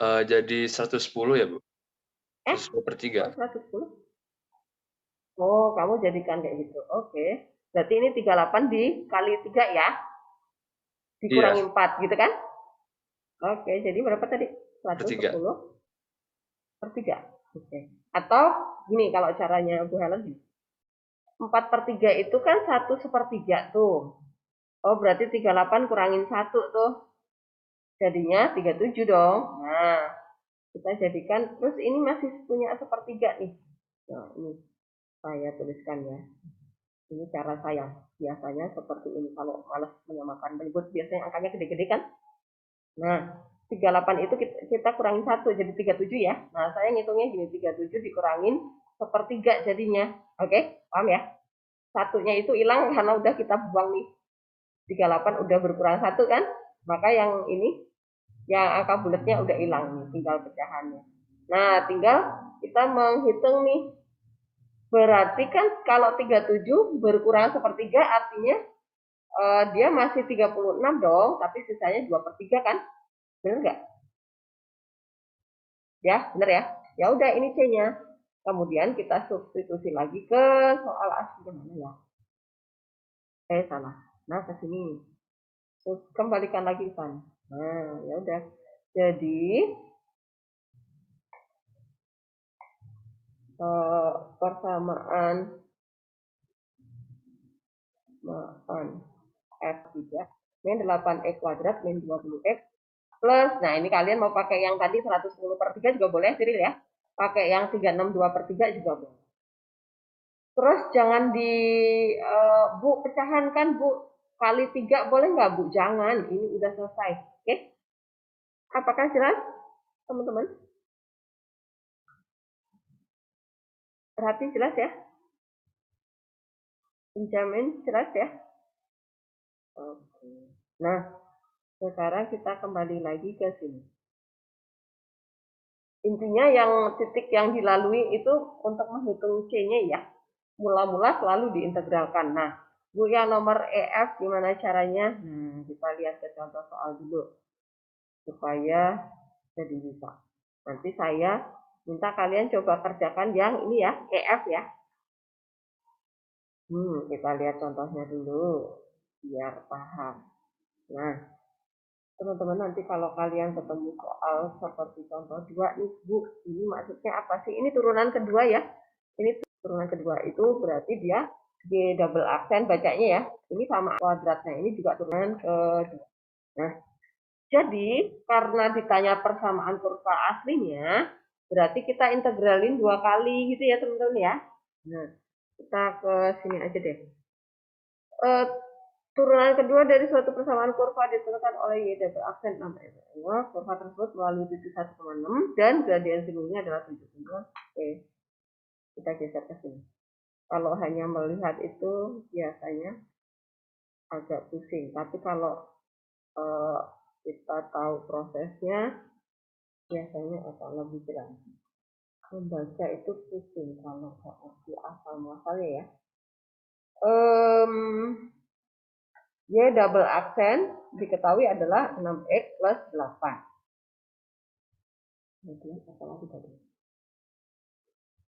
Jadi 110 ya, Bu? 110/3. 110? Oh, kamu jadikan kayak gitu. Oke. Berarti ini 38 dikali 3 ya? Dikurangi 4 gitu kan? Oke, jadi berapa tadi? 110/3. Oke. Atau gini kalau caranya Bu Helen. 4/3 itu kan 1/3 tuh. Oh, berarti 38 kurangin 1 tuh. Jadinya 37 dong. Nah, kita jadikan, terus ini masih punya 1/3 nih. Nah, ini saya tuliskan ya. Ini cara saya. Biasanya seperti ini. Kalau malas menyamakan menyebut, biasanya angkanya gede-gede kan. Nah, 38 itu kita kurangin 1, jadi 37 ya. Nah, saya ngitungnya gini, 37 dikurangin 1/3 jadinya. Oke, paham ya? Satunya itu hilang karena udah kita buang nih. 38 udah berkurang 1 kan? Maka yang ini, yang angka bulatnya udah hilang nih, tinggal pecahannya. Nah, tinggal kita menghitung nih. Berarti kan kalau 37 berkurang 1/3 artinya dia masih 36 dong, tapi sisanya 2/3 kan? Bener nggak? Ya, bener ya? Ya udah, ini C-nya. Kemudian kita substitusi lagi ke soal asli mana ya? Salah. Nah, ke sini. Terus kembalikan lagi kan. Nah, ya udah. Jadi persamaan F3 min 8x kuadrat min 20x plus, nah ini kalian mau pakai yang tadi 110/3 juga boleh, Cyril ya. Pakai yang 362/3 juga boleh. Terus jangan Bu, pecahan kan Bu, kali 3 boleh nggak Bu? Jangan, ini udah selesai. Oke? Apakah jelas, teman-teman? Berarti jelas ya? Penjamin jelas ya? Oke. Nah, sekarang kita kembali lagi ke sini. Intinya yang titik yang dilalui itu untuk menghitung C-nya ya. Mula-mula selalu diintegralkan. Nah, Bu yang nomor EF gimana caranya? Kita lihat ke contoh soal dulu. Supaya jadi bisa. Nanti saya minta kalian coba kerjakan yang ini ya, EF ya. Kita lihat contohnya dulu. Biar paham. Nah, teman-teman nanti kalau kalian ketemu soal seperti contoh 2 nih, Bu, ini maksudnya apa sih? Ini turunan kedua ya. Ini turunan kedua itu berarti dia Y double aksen bacanya ya. Ini sama kuadratnya. Ini juga turunan ke. Nah, jadi karena ditanya persamaan kurva aslinya, berarti kita integralin 2 kali gitu ya teman-teman ya. Nah, kita ke sini aja deh. Turunan kedua dari suatu persamaan kurva ditentukan oleh Y double aksen namanya. Kurva tersebut melalui titik 1,6 dan gradien sebelumnya adalah 7,2. Oke, kita geser ke sini. Kalau hanya melihat itu biasanya agak pusing, tapi kalau kita tahu prosesnya biasanya akan lebih jelas. Membaca itu pusing kalau di asal muasalnya ya. Y double aksen diketahui adalah 6x plus 8. Kemudian apa lagi tadi?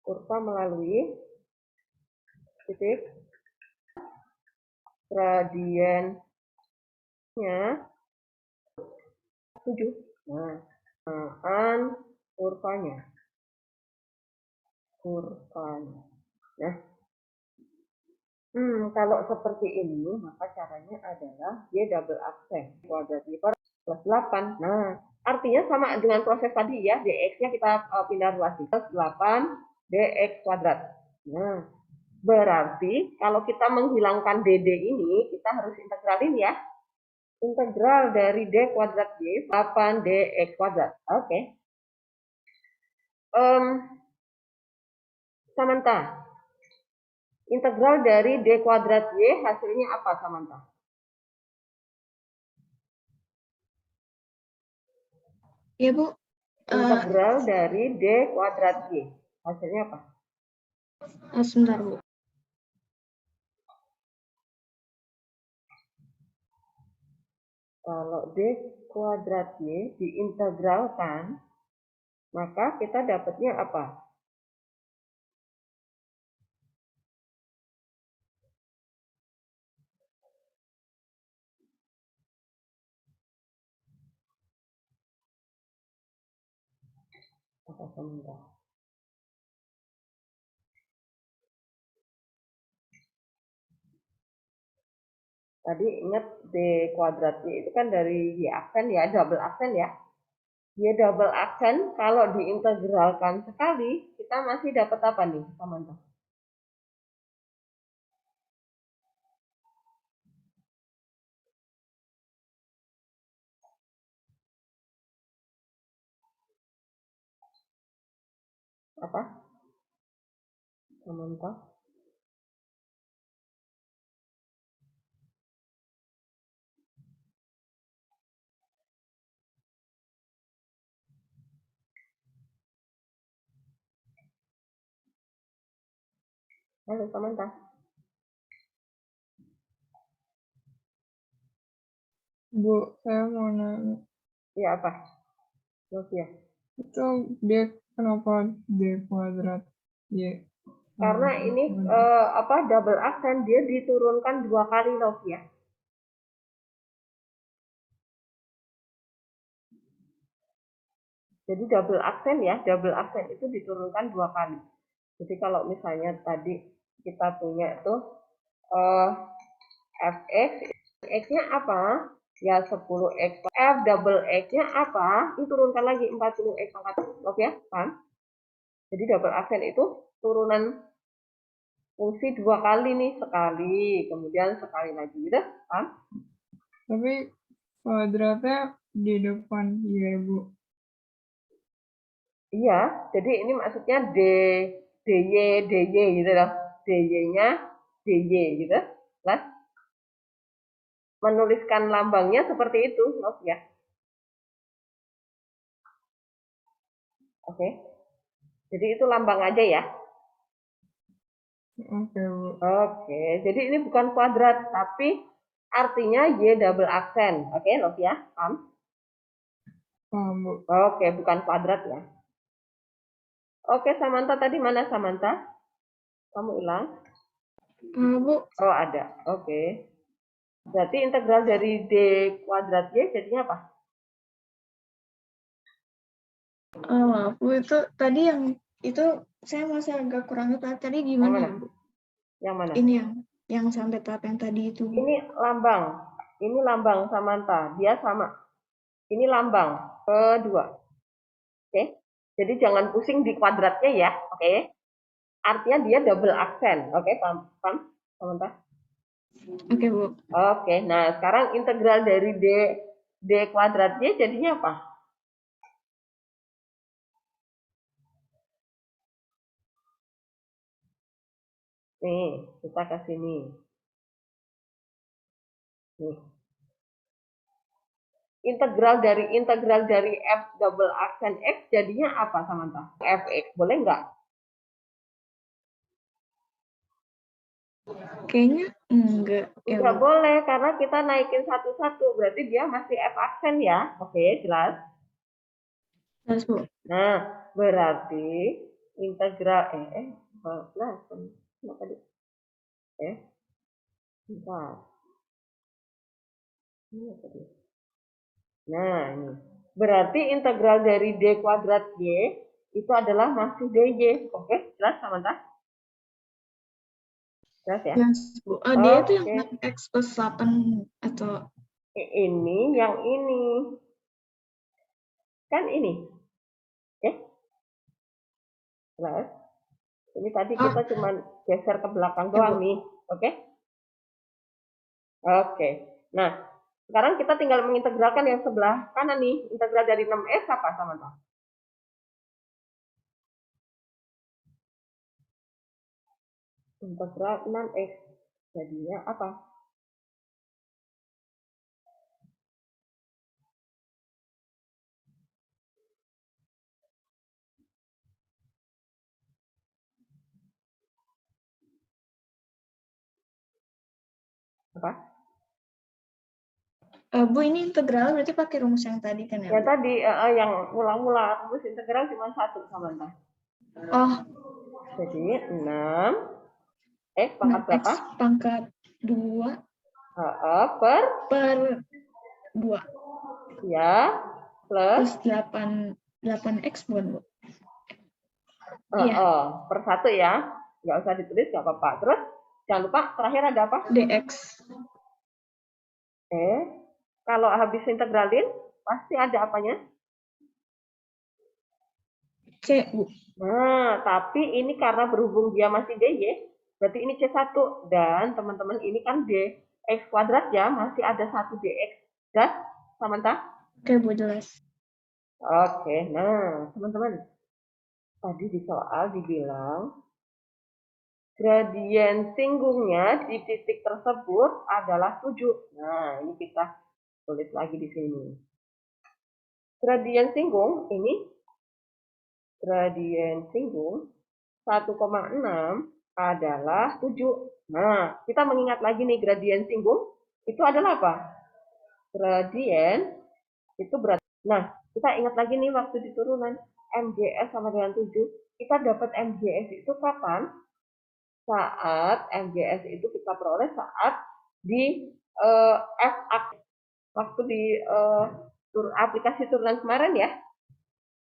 Kurva melalui titik gradiennya 7. Nah, kurvanya. Nah, kalau seperti ini, maka caranya adalah Y double aksen kuadrat Y per plus 8. Nah, artinya sama dengan proses tadi ya, dx-nya kita pindah ruas plus 8 dx kuadrat. Nah, berarti kalau kita menghilangkan dd ini, kita harus integralin ya. Integral dari d kuadrat y 8 dx kuadrat. Oke. Samantha, integral dari d kuadrat y hasilnya apa, Samantha? Ya, Bu. Integral dari d kuadrat y hasilnya apa? Sebentar, Bu. Kalau d kuadrat y diintegralkan, maka kita dapatnya apa? Apa sebentar? Tadi ingat d kuadrat y itu kan dari y aksen ya, double aksen ya. Y double aksen kalau diintegralkan sekali, kita masih dapat apa nih, Samantha? Apa? Samantha? Halo, Samantha. Bu, saya mau nanya. Iya, apa? Novia. Itu dia kenapa D kuadrat Y? Karena ini double aksen, dia diturunkan 2 kali, Novia. Jadi double aksen ya, double aksen itu diturunkan 2 kali. Jadi kalau misalnya tadi kita punya itu fx, x-nya apa? Ya 10x. F double x-nya apa? Diturunkan lagi 40x pangkat. Oke ya, paham? Jadi double aksen itu turunan fungsi 2 kali nih, sekali, kemudian sekali lagi, gitu, paham? Tapi kuadratnya di depan Y, Bu. Iya, jadi ini maksudnya dy gitu loh. dy-nya dy gitu. Lah, menuliskan lambangnya seperti itu, loh ya. Oke. Jadi itu lambang aja ya. Oke, Bu. Oke, jadi ini bukan kuadrat, tapi artinya Y double aksen. Oke, loh ya, paham? Paham, Bu. Oke, bukan kuadrat ya. Oke, Samantha tadi mana Samantha? Kamu hilang? Bu. Oh, ada. Oke. Berarti integral dari D kuadrat Y jadinya apa? Maaf, Bu, itu tadi yang itu saya masih agak kurang tahu tadi gimana, Bu? Yang mana? Ini yang sampai tahap yang tadi itu, Bu. Ini lambang Samantha, dia sama. Ini lambang kedua. Oke. Jadi jangan pusing di kuadratnya ya, oke. Artinya dia double aksen, oke, paham Samantha? Oke, Bu. Oke, nah sekarang integral dari D kuadrat Y jadinya apa? Nih, kita ke sini. Nih. Integral dari F double aksen X jadinya apa Samantha? Fx, boleh nggak? Kayaknya enggak ya, Nggak Bu. boleh, karena kita naikin satu-satu, berarti dia masih F aksen ya. Oke, jelas? Jelas, Bu. Nah, berarti integral jelas tadi bentar. Ini tadi. Nah, ini berarti integral dari D kuadrat Y itu adalah masih DY. Oke, jelas Samantha? Jelas ya? Jelas, Bu. Dia itu yang Oke. X plus 8 atau Ini yang ini. Kan ini. Oke? Jelas? Ini tadi kita cuma geser ke belakang doang nih. Oke? Oke. Nah, sekarang kita tinggal mengintegralkan yang sebelah kanan nih. Integral dari 6S apa Samantha? Integral 6X. Jadinya apa? Apa? Bu, ini integral berarti pakai rumus yang tadi kan ya, Yang Bu? tadi yang ulang-ulang. Rumus integral cuma satu Samantha. Oh, Jadi 6 X pangkat 6X berapa? pangkat 2 Per 2 ya plus 8X bukan, Bu? Iya. per 1 ya. Nggak usah ditulis, nggak apa-apa. Terus jangan lupa terakhir ada apa? DX. Kalau habis integralin pasti ada apanya? C, Bu. Nah, tapi ini karena berhubung dia masih DY, berarti ini C1. Dan teman-teman ini kan DX kuadrat ya, masih ada 1 DX. Jelas, Samantha? Oke, Bu, jelas. Oke, nah teman-teman. Tadi di soal dibilang gradien singgungnya di titik tersebut adalah 7. Nah, ini kita tulis lagi di sini. Gradien singgung ini gradien singgung 1,6 adalah 7. Nah, kita mengingat lagi nih gradien singgung itu adalah apa? Gradien itu berarti. Nah, kita ingat lagi nih waktu di turunan MGS sama dengan 7. Kita dapat MGS itu kapan? Saat MGS itu kita peroleh saat di F waktu di aplikasi turunan kemarin ya.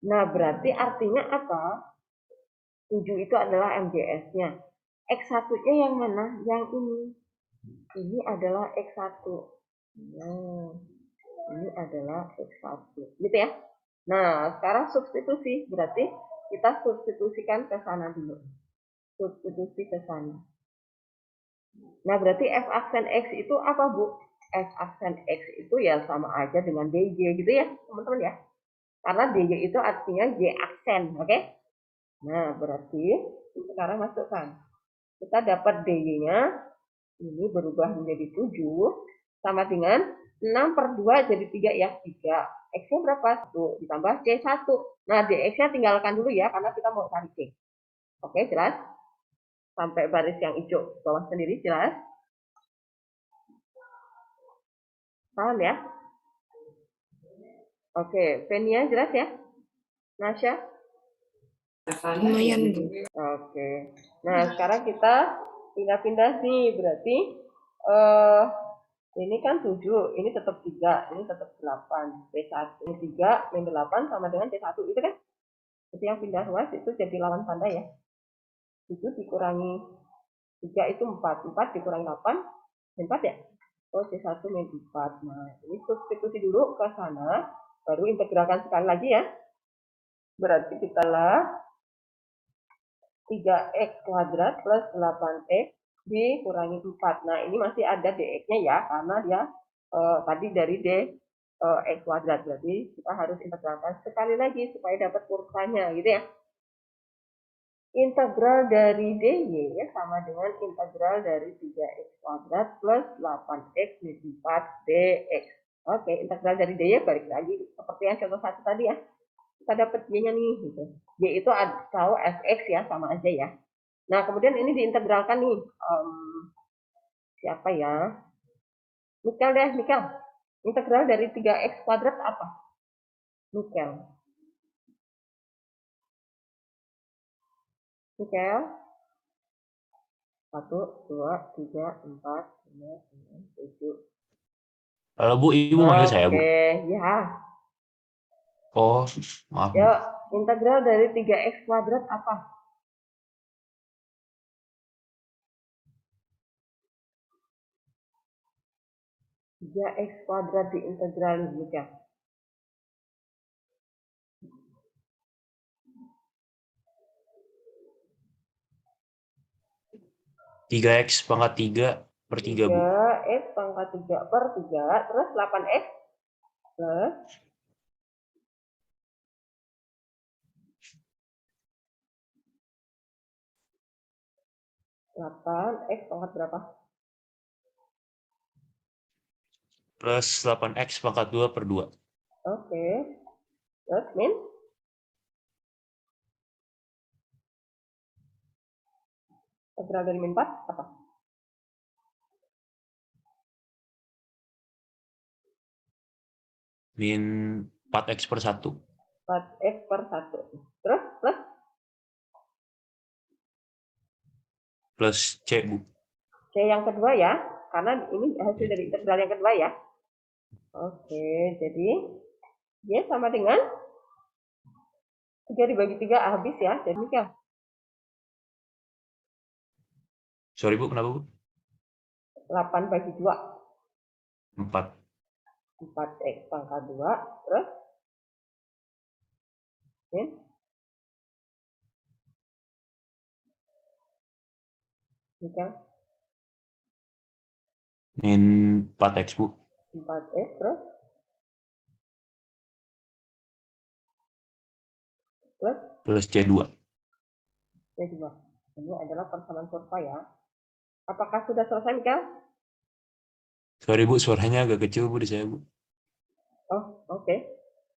Nah, berarti artinya apa? 7 itu adalah MGS-nya. X1-nya yang mana? Yang ini. Ini adalah X1. Nah, ini adalah X1. Gitu ya. Nah, sekarang substitusi. Berarti kita substitusikan ke sana dulu. Substitusi ke sana. Nah, berarti F aksen X itu apa, Bu? F aksen X itu ya sama aja dengan DJ gitu ya, teman-teman ya. Karena DJ itu artinya Y aksen, oke? Nah, berarti sekarang masukkan. Kita dapat DJ-nya, ini berubah menjadi 7, sama dengan 6 per 2 jadi 3 ya, 3. X-nya berapa? 1, ditambah C1. Nah, DX-nya tinggalkan dulu ya, karena kita mau cari C. Oke, jelas? Sampai baris yang hijau bawah sendiri, jelas? Paham ya? Oke, Venia jelas ya? Nasya? Lumayan, Bu. Oke. Nah, sekarang kita pindah-pindah nih. Berarti ini kan 7, ini tetap 3, ini tetap 8. C1, ini 3, min 8 sama dengan C1. Itu kan? Jadi yang pindah ruas itu jadi lawan tanda ya. 7 dikurangi 3 itu 4. 4 dikurangi 8, 4 ya? Oh, C1 min 4. Nah, ini substitusi dulu ke sana, baru integralkan sekali lagi ya. Berarti kita lah 3x kuadrat plus 8x dikurangi 4. Nah, ini masih ada dx-nya ya, karena dia tadi dari x kuadrat. Berarti kita harus integralkan sekali lagi supaya dapat kurvanya gitu ya. Integral dari dy sama dengan integral dari 3x kuadrat plus 8x min 4 dx. Oke, integral dari dy balik lagi seperti yang contoh 1 tadi ya. Kita dapat y-nya nih gitu. Y itu tahu fx ya, sama aja ya. Nah, kemudian ini diintegralkan nih. Siapa ya? Mikel deh, Mikel. Integral dari 3x kuadrat apa? Mikel. Mikel. 1, 2, 3, 4, 5, 6, 7. Halo Bu, Ibu manggil saya Bu. Oke, ya. Oh, maaf Bu. Yuk, integral dari 3x kuadrat apa? Tiga x kuadrat diintegralin juga. 3x pangkat 3 per 3 Bu. 3x pangkat 3 per 3, terus 8x plus 8x pangkat berapa? Plus 8x pangkat 2 per 2. Oke. Terus min? Integral dari min 4 apa? Min 4x per 1. 4x per 1. Terus plus? Plus C Bu. C yang kedua ya. Karena ini hasil dari integral yang kedua ya. Oke, jadi Y sama dengan 3 dibagi 3 habis ya. Jadi ya. Sorry Bu, kenapa Bu? 8 bagi 2. 4. 4x pangkat 2. Terus? Min? Mikel? Min 4x Bu. 4x terus? Plus? Plus C2. C2. Ini adalah persamaan kurva ya. Apakah sudah selesai, Mikel? Sorry Bu, suaranya agak kecil Bu di saya Bu. Oh, oke.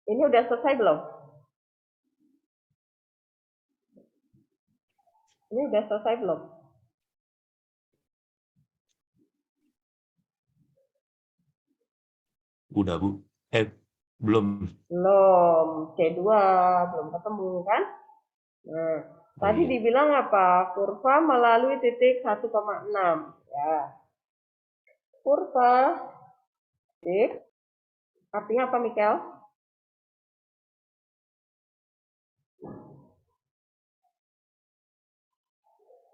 Ini udah selesai belum? Ini udah selesai belum? Udah Bu. Belum. Belum. C2 belum ketemu kan? Nah, tadi iya. dibilang apa? Kurva melalui titik 1,6. Ya. Kurva titik artinya apa, Mikel?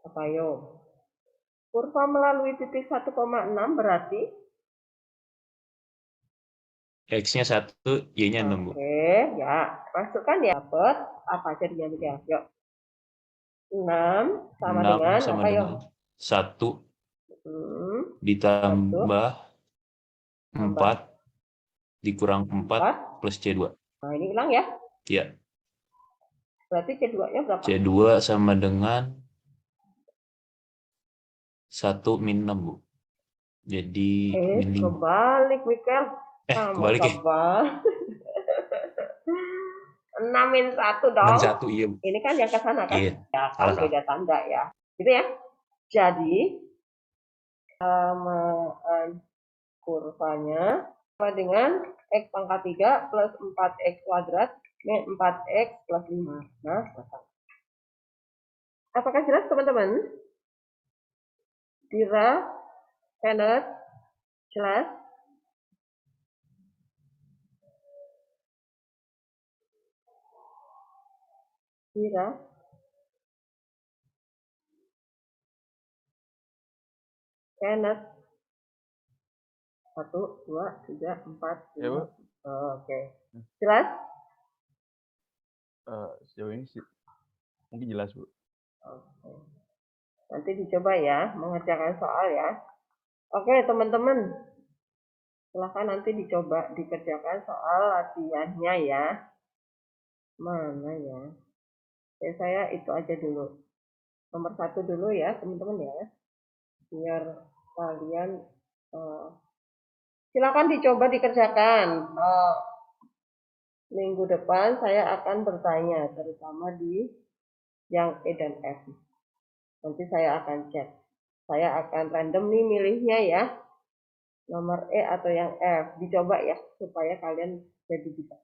Apa yo? Kurva melalui titik 1,6 berarti X-nya 1, Y-nya 6 Bu. oke, ya. Masukkan ya. Dapat apa jadinya, Mikel? Yuk. 6 sama 6 dengan sama apa, dengan yuk? 1 ditambah 4 dikurang 4 plus C2. Nah, ini hilang ya. Iya. Berarti C2-nya berapa? C2 sama dengan 1 min 6 Bu. Jadi min 5. Kebalik, Mikel. Kebalik ya? 6 min 1 dong. 6 1, iya Bu. Ini kan yang ke sana kan? Iya. Ya kan Salah. beda tanda ya. Gitu ya. Jadi samaan kurvanya sama dengan x pangkat 3 plus 4x kuadrat min 4x plus 5. Nah, selesai. Apakah jelas teman-teman? Dira, Kenneth, jelas? Dira? Kenneth. 1, 2, 3, 4, Ya, 5. Bu. Oke. Jelas? Sejauh ini sih mungkin jelas, Bu. Oke. Nanti dicoba ya, mengerjakan soal ya. Oke, teman-teman. Silahkan nanti dicoba dikerjakan soal latihannya ya. Mana ya? Oke, saya itu aja dulu. Nomor 1 dulu ya, teman-teman ya. Biar kalian silakan dicoba dikerjakan. Minggu depan saya akan bertanya, terutama di yang E dan F. Nanti saya akan cek. Saya akan random nih milihnya ya. Nomor E atau yang F. Dicoba ya, supaya kalian jadi bisa.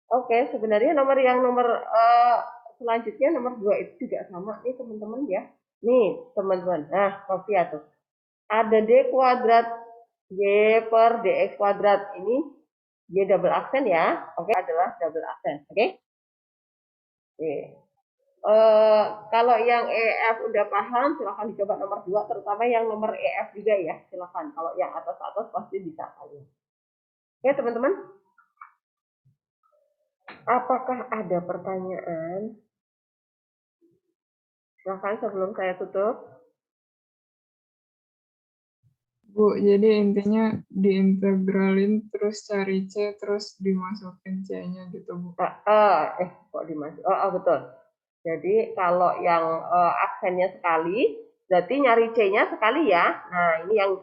Oke, sebenarnya nomor selanjutnya nomor 2 itu juga sama nih teman-teman ya. Nih teman-teman, nah Sofia tuh. Ada D kuadrat Y per DX kuadrat. Ini Y double aksen ya. Oke, adalah double aksen. Oke. Kalau yang EF udah paham, silahkan dicoba nomor 2, terutama yang nomor EF juga ya. Silahkan. Kalau yang atas-atas pasti bisa kalian. Oke teman-teman. Apakah ada pertanyaan? Silahkan sebelum saya tutup. Bu, jadi intinya diintegralin terus cari C terus dimasukin C-nya gitu, Bu. Kok dimasuk? Betul. Jadi kalau yang aksennya sekali, berarti nyari C-nya sekali ya. Nah, ini yang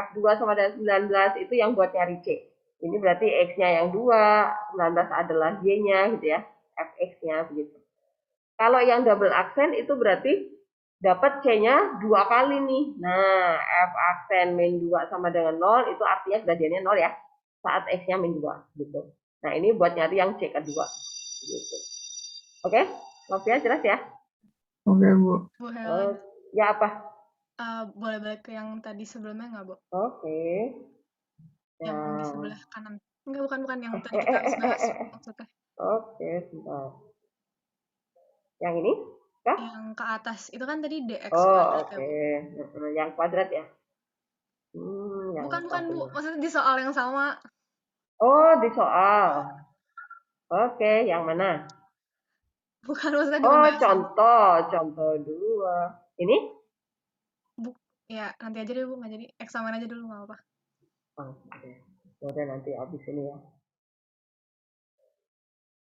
F2 sama dengan 19 itu yang buat nyari C. Ini berarti X-nya yang 2, 19 adalah Y-nya gitu ya. Fx-nya begitu. Kalau yang double aksen itu berarti dapat C-nya 2 kali nih. Nah, F aksen min 2 sama dengan 0, itu artinya gradiennya 0 ya. Saat X-nya min 2 gitu. Nah, ini buat nyari yang C kedua. Gitu. Oke? Sofia jelas ya? Oke, Bu. Bu Helen, Ya apa? boleh balik ke yang tadi sebelumnya nggak, Bu? Oke. Yang di sebelah kanan. Enggak, bukan yang tadi kita habis bahas maksudnya. Oke, sebentar. Yang ini? Kah? Yang ke atas, itu kan tadi DX Oh, kuadrat oke. ya, Bu? Yang kuadrat ya? Bukan, Bu. Maksudnya di soal yang sama. Oh, di soal. Oke, yang mana? Bukan, maksudnya di Oh, pembahasan. contoh 2. Ini? Ya, nanti aja deh, Bu. Nggak jadi. Eksamen aja dulu, nggak apa-apa. Oke. Udah nanti habis ini ya.